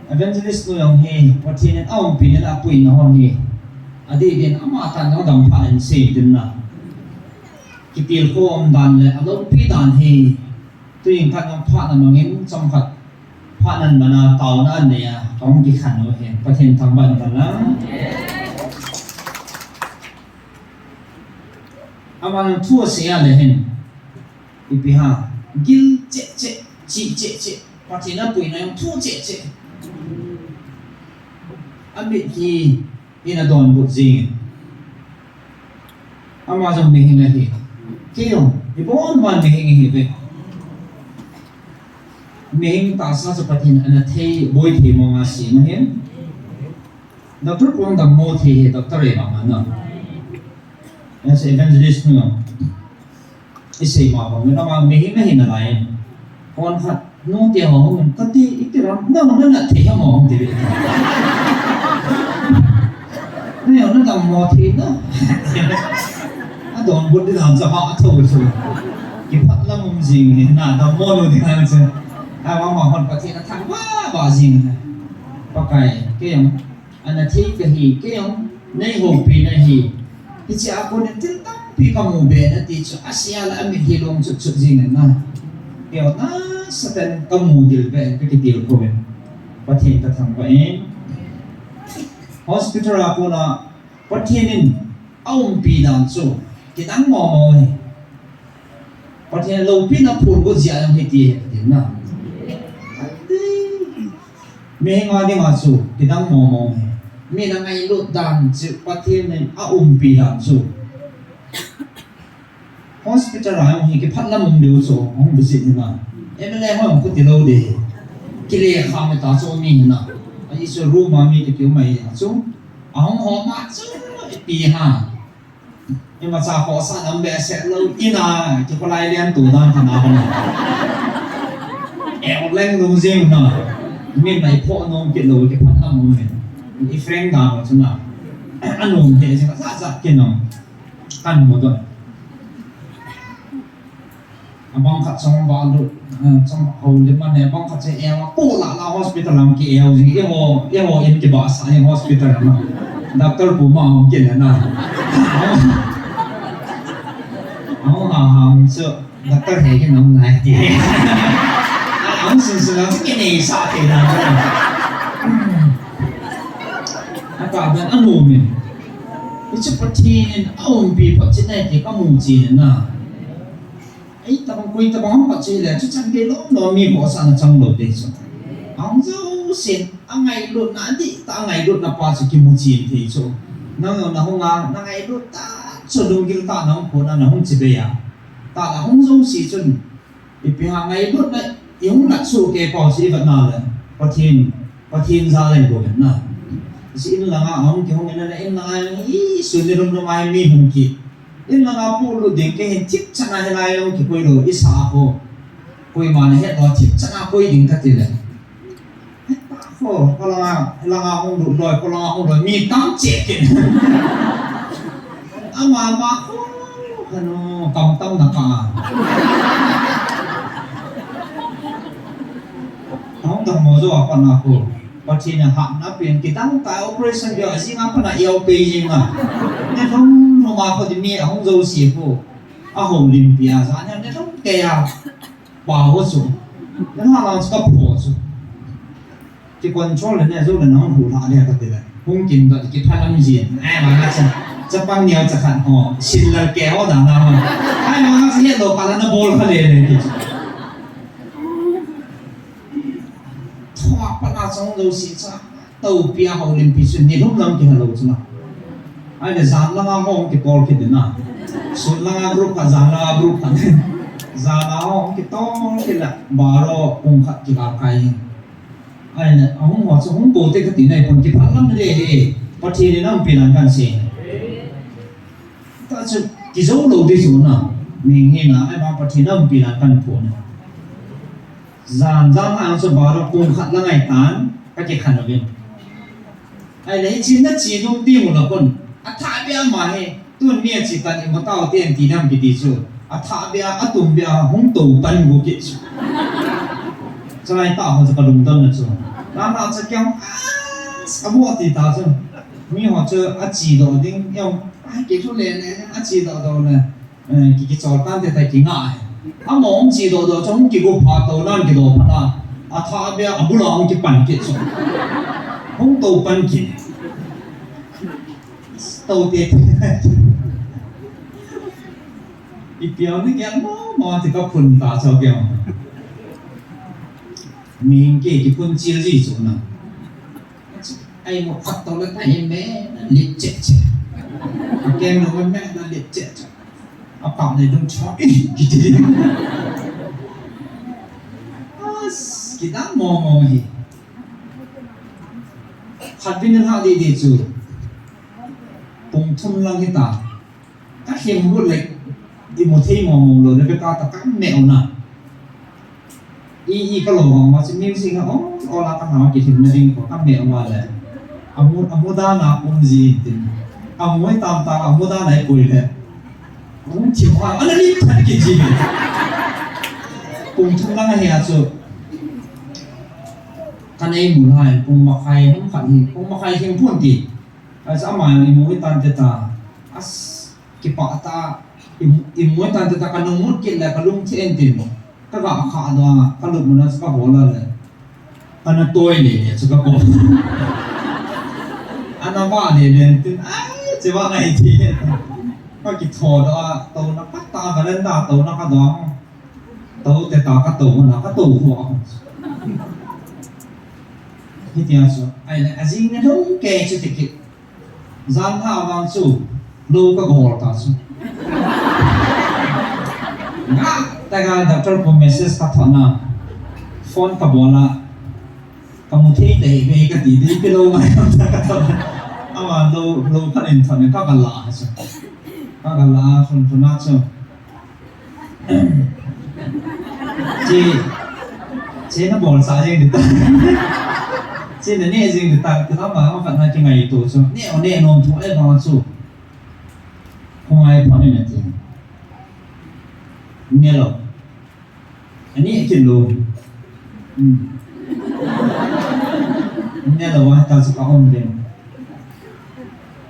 Speaker 2: อเวนเจลิสตัวอย่างเฮประเทศนั้นเอาปีนั้นอาปุยนะห้องเฮอดีตเด่นอามาตันเขาดำผ่านเสียดินนะกิจโคมดันเลยอารมณ์ปีดันเฮตัวอย่างการผ่านมันเงี้ยจำกัดพระนันบรรณาเตานั่นเนี่ยต้องกี่ขันเราเห็นประเทศทางบ้านกันนะอามันทั่วเสียเลยเห็นอีพีห้ากินเจ๊จีเจ๊ประเทศนั้นปุยนั้นทั่วเจ๊อันนี้ที่น่าโดนบุตรจริงอามาจะไม่เห็นอะไรเกี่ยวอีพวกมันไม่เห็นอะไร mình ta sa cho phát hiện anh thấy bồi thì mong à xí mà hiện doctor cũng đam mô thì doctor ấy bằng anh as evangelist nữa isi mà bằng người ta mà mình cái hình là lại con thật nó tiêu hồng mình có tí ít cái đó nó là thể hiện mong thì nếu nó đam mô thì nó don't put it on the hot thôi cái phát là mong gì nè đam mô rồi thì làm sao ai mà họ có thể là thằng quá bỏ gì nè cái ông anh thấy cái ông này hồ pin này hi cái chị aku này tin tắc pi kamu bé này thì cho Asia là mình hi long chút chút gì nè kiểu na satan kamu điều bé cái điều của mình có thể là thằng vậy hospital aku là có thể nên ông pi làm số cái đáng mò này có thể lâu pi nó phun có gì anh hay thì nào mình ngồi đi ngồi số cái đáng mò này mình đang ngay lột đàn chịu phát thiên nên pi đàn số hospital là ông cái phát lâm ông điều số ông bị gì thế nào em lên hỏi có tiền đâu để cái này không phải tạo số mình nào anh số room mà mình kiểu mày số ông họ mà số pi ha nhưng mà sao họ sao ông bé sẽ lâu in à cái con lai liên tụ đàn thằng nào em lên luôn riêng nào mình này phô nông cái lối cái phát lâm ông mình cái friend nào chứ nào anh hùng thì sẽ rất rất cái nào ăn một rồi băng khát xong vào được xong hầu như mà này băng khát sẽ eo cô là hospital làm cái eo gì eo em cái bảo sao em hospital mà doctor cũng mà không kiện nào ông sợ doctor thấy cái nông này thì ông xin là cái này sao thì là cả bên anh hùng mình cái chút phát hiện ông bị phát hiện này thì có mùi gì nữa ấy ta bằng quy ta bằng phát hiện là chút chẳng cái lúc đó mình có sang trong lột đấy chứ ông dâu xin anh ngày lột nãy thì ta ngày lột là qua sự kim mùi gì thì chứ nó không ngang nó ngày lột ta cho đúng cái ta nó không có nó không chỉ về à ta là không dâu xí chân vì hàng ngày lột đấy yếu là số cái có gì vẫn nào đấy phát hiện ra này của mình nào si in lang ang ki hong ina in lang sunirum no mai mi hong ki in lang pu lu ding ke hin chip chana helai lo ki koi lo isa ko koi man he lo chip chana koi ding ka ti le ko lang hong lu loi ko lang hong loi mi tam che ki ama ma ko ano kam tam na ka hong dam mo zo apa na ko phát hiện là hạn nó biến cái tăng cái operation giờ gì ngắm phần là yêu pay gì mà nên không mà có thì mi không dâu xì phụ hồng lim bia ra nên không kề bảo hộ số nên họ làm sao bảo số cái con chó lên này rồi là nó hủ lại này cái gì khôngกินก็กินพันน้ำจีนไอ้มาจะปังเหนียวจะขัดห่อชินแล้วแก้วด่าน้ำไอ้มาจะเห็นโลกาลนั้นโบลเขาเลยเนี่ยthoa bắt đầu xong rồi xí cha tàu bia hậu liền bị xuyên nhiều lắm cái lâu chứ nào ai để giảm lăng ngang hông cái call cái đến nào xuân lăng ngang group cả giảm lăng ngang group cả giảm lăng hông cái to cái là baro cùng khát cái cái ai này ông họ sẽ không cố cái này còn cái phát lắm đấy phát thì nó bị làm cái gì ta chỉ cái số lâu đi xuống nào mình nghe là ai bảo phát thì nó bị làm cái phụ này giảm ang sa baro kung khat lang ay tan cái khăn ở bên ai lấy chín đất chỉ nông tiêu một là con thả bia mà he tuần nia chỉ tận em tao tiền tí năm cái chú thả bia tụm bia không tụ ban ngô cái chú cho nên tao họ sẽ có đồng tâm là chú làm nào sẽ kéo mua thì tao chú mi họ chơi chỉ đồ đinh em cái chú lên này chỉ đồ đồ này cái trò tan thì thấy kinh ngại mong chỉ đồ đồ trong cái group phát đồ nan cái đồ phát thả bia bù lòng cái bàn cái chú không tụ ban cái tàu tiền ít biểu nó kén mà thì có phun ta sao biểu mình cái phun chia gì chỗ nào ai một phát tàu lên tay mẹ liệt chết kem nó mẹ nó liệt chết bảo này đừng cho cái gì kita mo hi khatbin ha di chu pung thum lang hita ka hem bu lek di mo thei mo lo le ka ta kam mèo na i ka lo ma chi music ha o la ka ha ki thim na ding ko kam mèo ma le amu da na pung ji tin amu tam ta amu da nai pui le amu chi ma ana ni ta ki ji pung thum lang ha chu kan ai mu hai pung ma khai hum khan hi pung ma khai thing phun ti as ama i mu tan te ta as ki pa ta i mu tan te ta kan mu ki la ka lung chen tin ka ga kha do ka lu mu na ka ho la le kan toi le chu ka ko ana ba ne den tin ai che wa ngai ti ka ki tho do to na pa ta ka len da to na ka do to te ta ka to na ka to ho hi ti aso ai la azing ne ho ke chu ti ki zan ha wang chu lo ka gol ta chu nga ta ga doctor ko message ka thana phone ka bola ka mu thei te ve ka ti di pe lo mai ta ka thana ama lo ka len thana ka ga la chu ka ga la phun phuna chu chị nó bỏ xả riêng được chị là nè riêng được ta cái đó mà không phải là cái ngày tổ cho nè nôm thủ ấy vào số không ai phản ứng gì nghe rồi anh ấy chuyện luôn nghe rồiว่าta sẽ có ông đến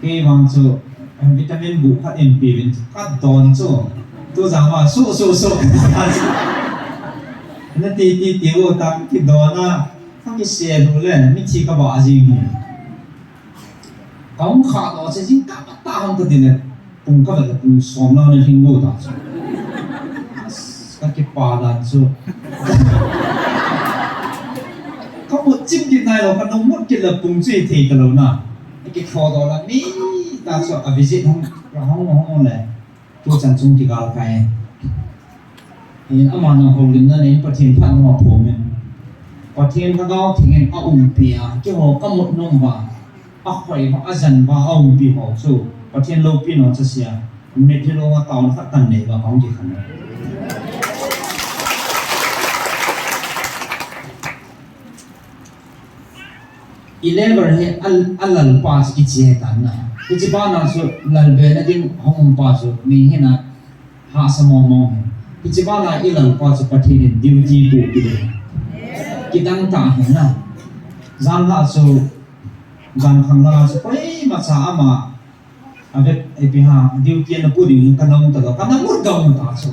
Speaker 2: cái vào số vitamin bù phát MP bên cắt đòn số tôi rằng là số nó ti tiêu ta cái đó na không cái xe rồi lên mình chỉ có bảo gì không khá đó sẽ chính cả ta không có tiền này cũng có thể cũng xóm nó nên hình ngô đó cái bà đàn số có một chim cái này là nó muốn cái là bùng duy thì cái lâu nào cái khó đó là mi ta sợ ở visit không này tôi chẳng chung thì gặp cáiนี่อามานาโฮลินนั่นเองประเทศพันธุ์มาผมเนี่ยประเทศพระเจ้าถึงเงินอาอุมปีอ่ะที่หัวก็หมดนุ่มว่าอาข่อยอาจันว่าอาอุมปีหัวสู้ประเทศโลกปีนอจะเสียเม็ดที่โลว่าตอนทักตันเนี่ยว่าของที่ขันอีเล่บริเวณอัลลัลปาสกิจเหตุนั้นนะกิจบ้านนั้นสุดลัลเบลดิ้งห้องปาสุมีเห็นนะหาสมองมองกิจบ้านนั้นอีหลังปาสุประเทศดิวจีบุกเลยกิจตั้งตาเห็นนะจันละสุจันขังละสุไปมาสามาอาเวไอพิหาดิวจีนพูดอย่างกันน้องตลอดกันน้องมุดกำตาสุ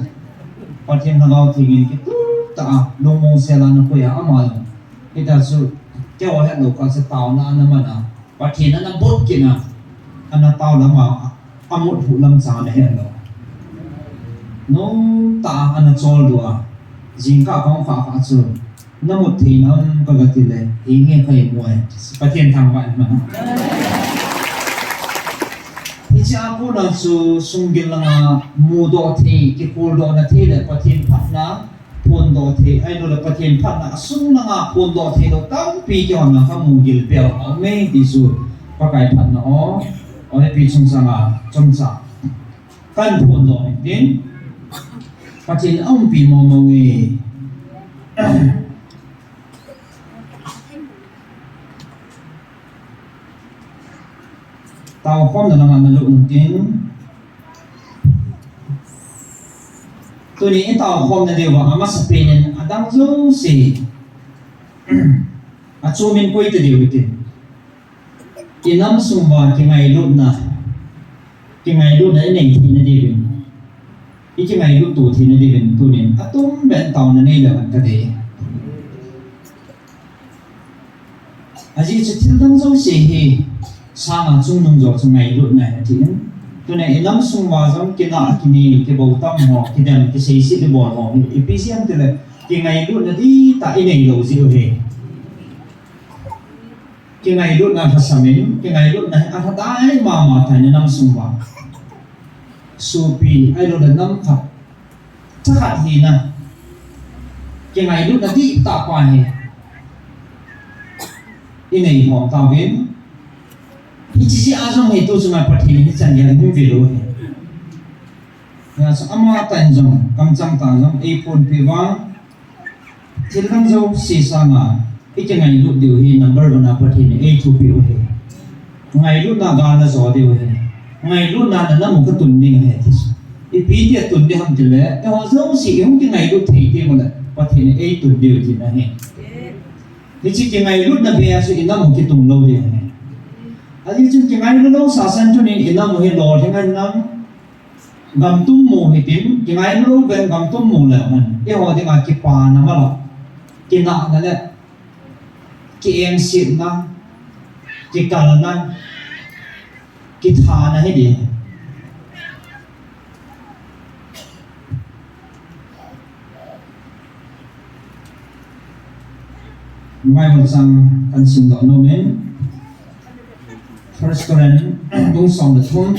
Speaker 2: ประเทศนั้นเราที่เงินกิจตาลงมงเซลานคุยอามากิจสุเจ้าให้ลูกก็จะเต่านั่นมันอ่ะประเทศนั้นบุกกินอ่ะอันนั้นเต่าแล้วมาอามุดหูลำสาเนี่ยเหรอน้องตาอันนั้นโจลดัวจิงก้าของฝาสุดน้ำมุดทีน้ำก็กติเลยอีเงี้ยเคยมวยประเทศทางบ้านมันที่จะพูดนั้นสุงกิลงามูดอทีกิพูดอนาทีเลยประเทศพัฒนาพนดอเทไอ้โดนประเทศพันนะสุ่งนะงาพนดอเทเราตั้งปีเกี่ยวกับข้ามูกิลเปียวเอาไม่ที่สุดปากไก่พันนะอ๋อเอาในปีชงสังอาจงสักกันพนดอเด่นประเทศอ้อมปีมองมองเอเต่าฟ้อมแต่ละงานนั่นลูกหนึ่งเด่นตัวนี้ต่อคอมนั่นเดียวว่าอามาสเปนเนี่ยดังซูสิอาชูมินคุยตัวเดียวกันที่น้ำสุ่มว่าที่ไงรุ่นนะที่ไงรุ่นนั้นเองที่นั่นเดียวกันอีกที่ไงรุ่นตัวที่นั่นเดียวกันตัวนี้อาตุ้มแบนเต่านั่นเองแหละมันก็ได้อาจีจะที่ดังซูสิเฮสร้างจุ่มนุ่งจอดที่ไงรุ่นไหนที่นั่นตัวนี้น้ำสุ่มว่าจะกินอะไรกินนี่ที่บ่าวตั้งหัวที่เดิมที่เสียสิที่บ่อหัวอีพีเสียงที่เลยที่ไงรุ่นนั้นที่ตาอินเองเราสิโอเคที่ไงรุ่นนั้นภาษาเมนที่ไงรุ่นนั้นอาจจะได้มาแทนน้ำสุ่มว่าสูปีไอ้เราเดินน้ำขับถ้าขัดทีนะที่ cái ngày lúc là đi tạ qua hè cái này họ tao biết thì chỉ azong hay tu suma phát hiện chẳng như những việc đó ya so ama tan jong kam chang ta jong e phone pe wa thil kam jo si sa ma cái ngày lúc điều hi number one phát hiện e thu pe he ngày lúc nào ga na zo điều he ngày lúc nào là một cái tuần đi he thì cái phí tiền tuần đi hàng tiền lệ cái họ giống gì không cái ngày lúc thấy tiền mà phát hiện e tuần điều thì là he thì chỉ cái ngày lúc nào về sự nó một cái tuần lâu đi he anh chứ cái ngày lúc lâu sa san cho nên nó một cái lò thì ngày năm gam tum mù thì tím cái ngày lúc về gam tum mù là mình cái họ thì mà cái pa nó mà là cái nọ đó là cái em xịn nó cái cờ nó cái thà nó hết đi mai một sang cần xin đón nô mến First Korean đúng xong được thôn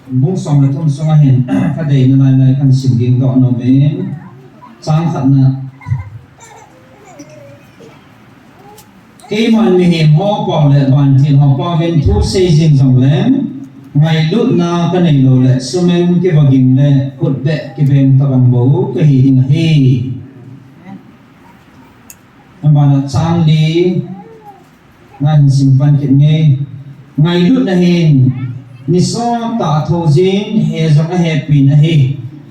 Speaker 2: bung xong được thôn xong hiện phát đề nó lại cần xin kinh đón nô mến sáng khẩn là cái mà mình hiện họ bảo lại bản thì họ bảo viên thu xây dựng dòng lém ngày lúc nào cái này rồi lại số mình cái vào hình lại cột bẹ cái bên ta bằng bố cái hình hi mà là trang lý ngàn sinh văn kiện nghe ngày lúc này hình ni so ta thô dính he giống cái happy này he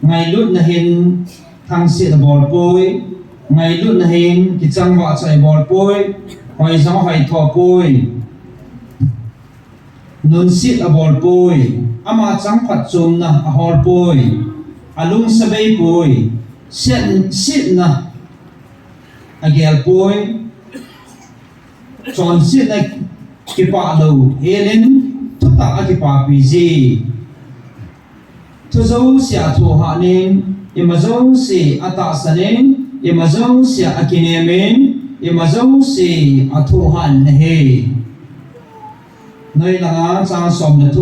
Speaker 2: ngày lúc này hình thằng sĩ là ball boy ngày lúc này hình cái trang vợ chạy ball boy hoài giống hoài thọ boy nun sit a ball boy ama chang phat chum na a hol boy alung sabei boy sit na a gel boy chon sit na ki pa lo helin tu ta a ki pa pi ji tu zo sia thu ha nin ima zo si ata sanin ima zo sia akinemen ima zo si a thu han he nơi là cha som de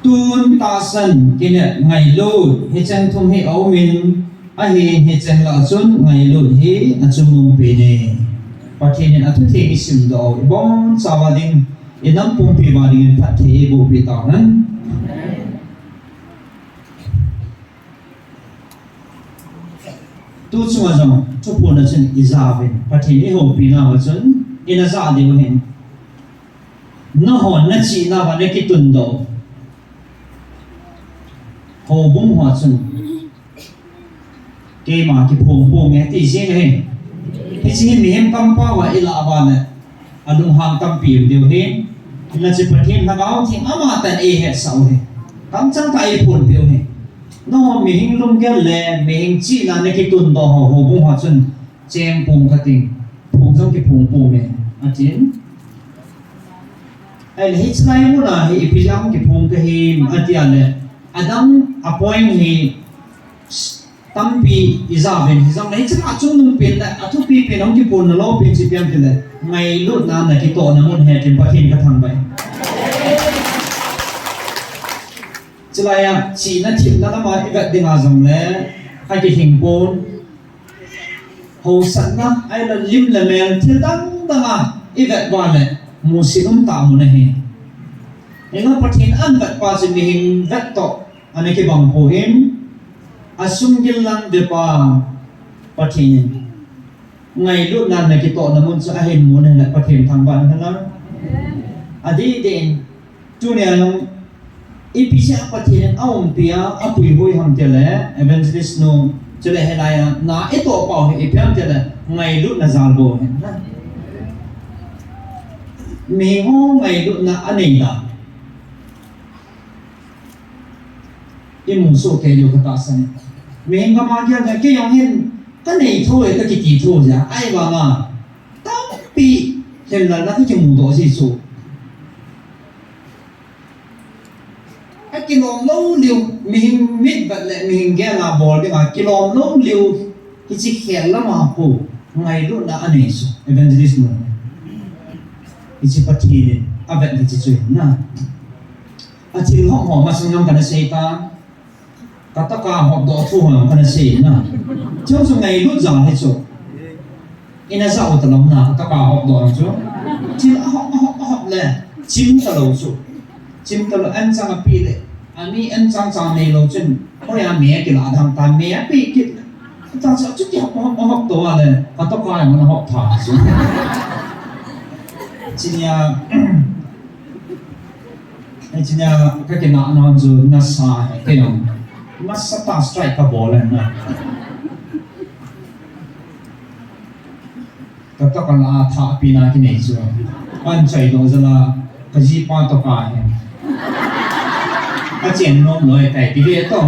Speaker 2: tun ta san kine ngày lu he chang thum he au min a he chang la chun ngày lu he a chum pe ne pathin a thu the ki sim do bon sawading enam pum pe ba ding phat the bo pe ta nan tu chuma jama chu pon na chen izave pathin e ho pi na wa chun ina za de wo hen nó hòn nó chỉ là vào cái tuần đầu hồ bung hòa xuân cái mà cái phồng phồng nghe thì xem này cái gì mình cầm pa và ila vào này anh đúng hàng cầm piu điều hết là chỉ phát hiện là báo thì ama tại e hết sau này cầm chân tay phun piu này nó mình lung cái lệ mình chỉ là cái tuần đầu hồ bung hòa xuân xem phồng cái tình phồng trong cái phồng phồng này anh chính ai hít lại muốn là hi pilang cái phong cái hi atian le adam appoint hi tampi izaven hi zong nei chaka chung nung pen la athu pi pen ong ki pon lo pen si piam le ngai lut na na ki to na mun he tin pathin ka thang bai chlaya chi na thim na ma ibat dinga zong le khai ki hing pon ho san na ai la lim le mel thil dang danga ibat wa le musim tamu nahi, ini pertin angat pasir mihin veto, ane ke bang pohim, asum gilang depa pertin, ngai lu nan na kita namun seahin mun na pertin thangban kana, adi den, tunia nong ipisa pertin awam pia apui hui ham tele, evangelist no tele helaya na itu apa ipiam tele ngai lu na zalbo na. Mình ho ngày lúc nào anh ấy là cái một số cái điều khác sang mình có mà cái dòng hiện cái này thôi cái gì thôi chứ ai bảo mà tao bị hiện là nó cái một đồ gì số cái lồng lâu liều mình biết vậy lại mình nghe là bỏ đi mà cái lồng lâu liều cái gì khéo lắm mà phụ ngày lúc nào anh ấy số evangelist nữa isi pathin avet ni chi chui na a thil ho ho ma sangam kana seita kata ka hop do thu hang kana si na chung chung ngai lut za he chu ina za ut lam na kata ka hop do chu chin hop le chim ta lo chu chim ta lo an chang pi le ani an chang nei lo chen ko ya me ki la dham ta me pi ki ta cha chu ki hop do le kata ka man hop tha chu chin ya chin ya ka ke na non chu na sa ke yong masa ta strike ka bola na kata kala tha pina ki nei chu an chai do zala ka ji pa to ka he a chen nom loi tai ti de to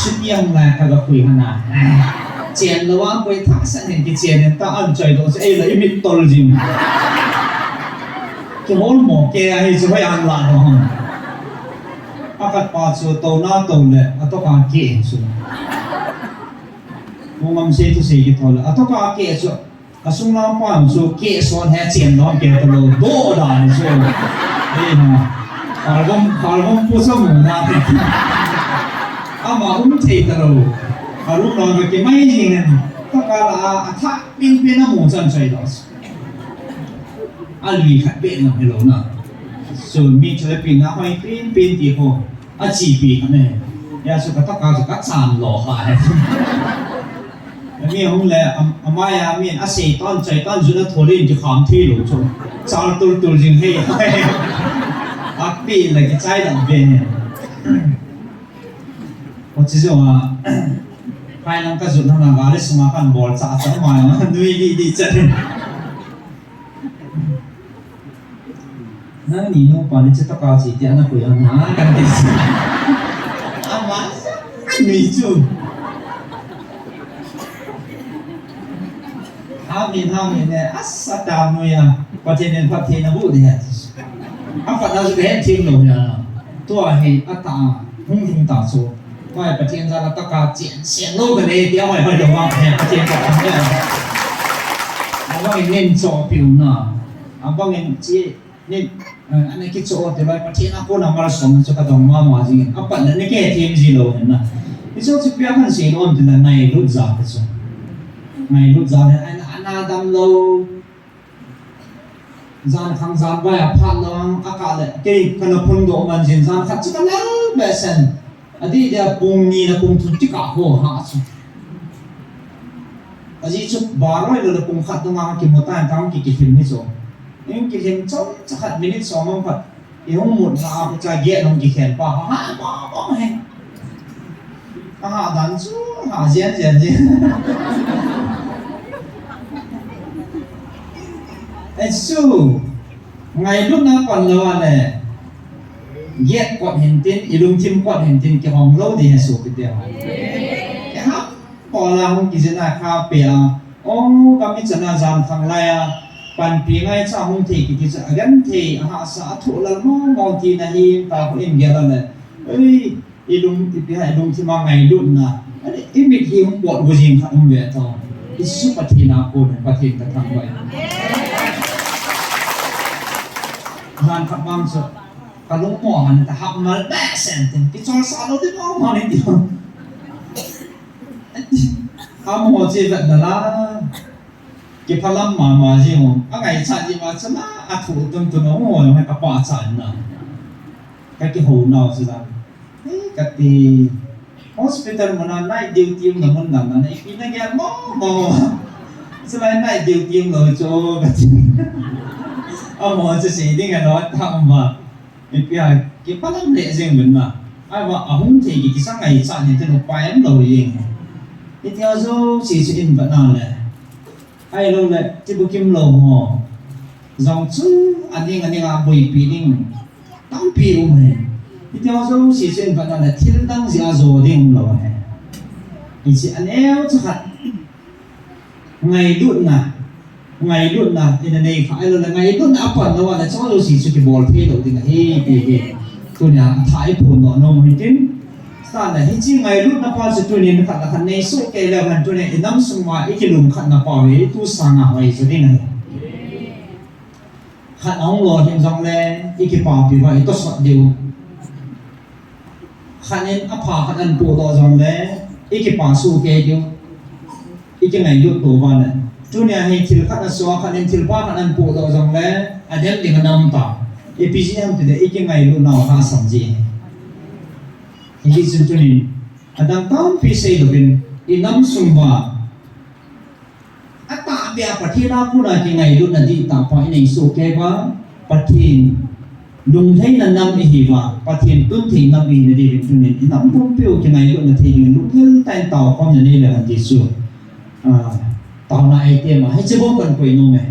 Speaker 2: shin yang la ka ga khui hana chen lo wa koi tha san hen ki chen ta an chai do se la imit tol jing ki hol mo ke a hi chu hai an la ho akat pa chu to na to le atoka ke chu mongam se tu se ki thol atoka ke chu asung la pa chu ke son he chen lo ke to lo do da ni chu e na album pu sa mu na ti ama thei ta lo album lo ke mai jing ne ta ka la atha pin na mu chan chai lo alwi khat pe na hello na so mi chhle pin na hoi pin ti ho a chi pi ne ya su ka ta ka su ka chan lo ha he mi hong le ama ya mi a se ton chai ton zu na thorin ji kham thi lo chu chal tul jing he a pi le ki chai da be ne o chi zo a hai nam ka zu na na ga le su ma kan bol cha ma nui di chat na ni no pa ni cha ta ka chi ti ana ko ya na kan ti ama ni chu ha mi ne asa ta no ya pa te ne pa te na bu de ya a pa na zu he ting lo ya to a he a ta hung ta so pa pa te za la ta ka chen xian lo ka ne dia mai hai lo wa he pa te ka ya a wa nen cho piu na a ba ngen chi nên anh ấy cái chỗ thì lại phát hiện cô nào mà sống cho các đồng mà gì à bạn là cái thêm gì đâu nè cái chỗ chỉ biết cái gì luôn thì là này lút ra cái chỗ này lút ra thì anh đam lâu gian khang gian vay à phát lo à cả lại cái nó phun độ mà dân gian phát chỉ cái lắm bề sen à đi để bùng ni là bùng thut chỉ cả hồ hạ chứ à gì chút bảo rồi là bùng khát nó mà cái một tay thằng cái phim này rồi nhưng cái hình trong chắc hẳn minute sau mong phật thì không một là cái trải nghiệm không chỉ khen qua họ bỏ hay họ đánh chú họ diễn ấy chú ngày lúc nào còn lâu này ghét quạt hình tin ilung chim quạt hình tin cái hòm lâu thì hay số cái điều cái hấp bỏ là không chỉ là khao bìa ô kami chana gian thằng lai à pan pi ngai cha hung thi ki cha gan thi ha sa thu la mo ti na hi ta ko in ge la le ei ilung ti pi hai lung ti ma ngai dun na ani imit hi hung bot wo jing khat hum ve to isu pathina ko ne pathin ta thang bai han khat bang so ka lung mo han ta hap mal ba sen tin ki chol sa lo ti mo ma ni ti ha mo chi vet da la cái phá lâm mà gì không, cái ngày chạy gì mà chấm á thủ tâm tụi nó ngồi hay cả quả chạy nè, cái hồ nào chứ sao, cái hospital mà nó này điều tiêm là mình làm là này cái này nghe mò, chứ lại này điều tiêm rồi cho cái mò chứ gì đi cái nói thằng mà, cái phá lâm lệ riêng mình mà, ai mà không thì cái sáng ngày chạy thì nó quay lắm rồi gì, cái theo số chỉ in vật nào này ai lâu lại chỉ bút kim lầu hồ dòng chú anh à bùi pi đinh tám pi mình thì theo số chỉ xin phải là thiên đăng gì rồi đinh lầu này thì chỉ anh eo chứ hạt ngày đun nè thì này phải là ngày đun áp phần đâu là cho đôi chỉ cái ball phi đầu tiên là thì tôi nhà thái phun nó mình tin sao này chỉ ngày lúc nó qua sự này nó khăn này số cái là phần tôi này nắm sung mà cái lùm khăn nó qua với tu sang à vậy cho nên này khăn ông lo hiện trong này cái bảo bị vậy tôi sợ điều khanen apha khan pu do jong le iki pa su ke dio iki ngai lut to wa ne tunia he thil khan so khanen thil pa khan pu do jong le adem ding nam ta epgm te de iki ngai lu na ha samji iki sun tunin adang tam pi sei do bin inam sumba ata bia pathina kuna ki ngai lu na di ta pa nei so ke ba pathin lung thấy là năm thì và pathin tuân thì năm vì này đi chúng mình nắm phong phiêu cái này luôn là thì mình lúc lên tay tàu con nhà này là hành gì xưa tàu này tiền mà hay chưa bao cần quỳ nô này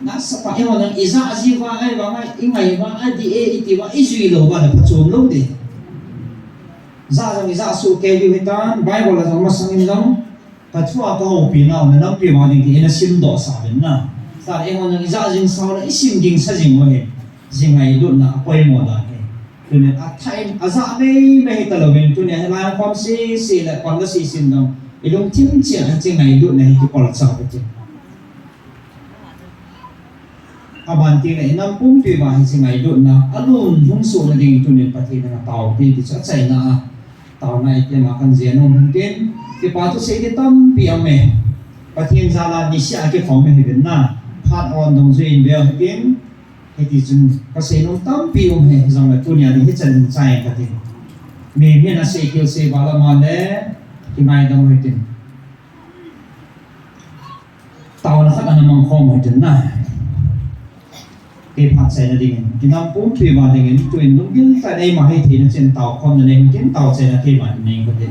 Speaker 2: nó sẽ phải em nói ý ra gì và ai ý ngày và ai đi thì và ý duy lâu và là phát trốn lâu đi ra rằng ý ra số kê đi với ta bài gọi là rằng mà sang em rằng ta chua có hậu pin nào là năm pin mà thì nó xin đỏ xả đến nào sa em nói rằng ra dinh sau là isim dinh sa dinh mà hết dinh ngày luôn là quay mùa là hết cho nên thay ra mấy ta là bên cho nên là quan si là quan cái si xin đâu cái lúc chính chuyện trên ngày luôn này thì còn là sao vậy chứ bạn thì này năm cũng tùy vào trên ngày luôn là luôn không số là dinh cho nên phải thì là tàu thì sẽ chạy là tàu này thì mà cần gì nó không tin thì bảo tôi sẽ cái tâm bị âm mẹ và thiên gia là đi xa cái phòng mình đến na phát on đồng duyên béo tiếng thì chúng có sẽ nó tâm bị âm hệ rằng là tôi nhà đi hết chân dài cả thì mình là sẽ kêu sẽ bảo là mà đấy thì mai đâu hết tiền tàu nó phát là mang không hết tiền na cái phát sẽ là đi cái năm cũng tùy vào thì cái chuyện lúc biết tại đây mà hay thì nó trên tàu không là nên cái tàu sẽ là khi mà nên có thể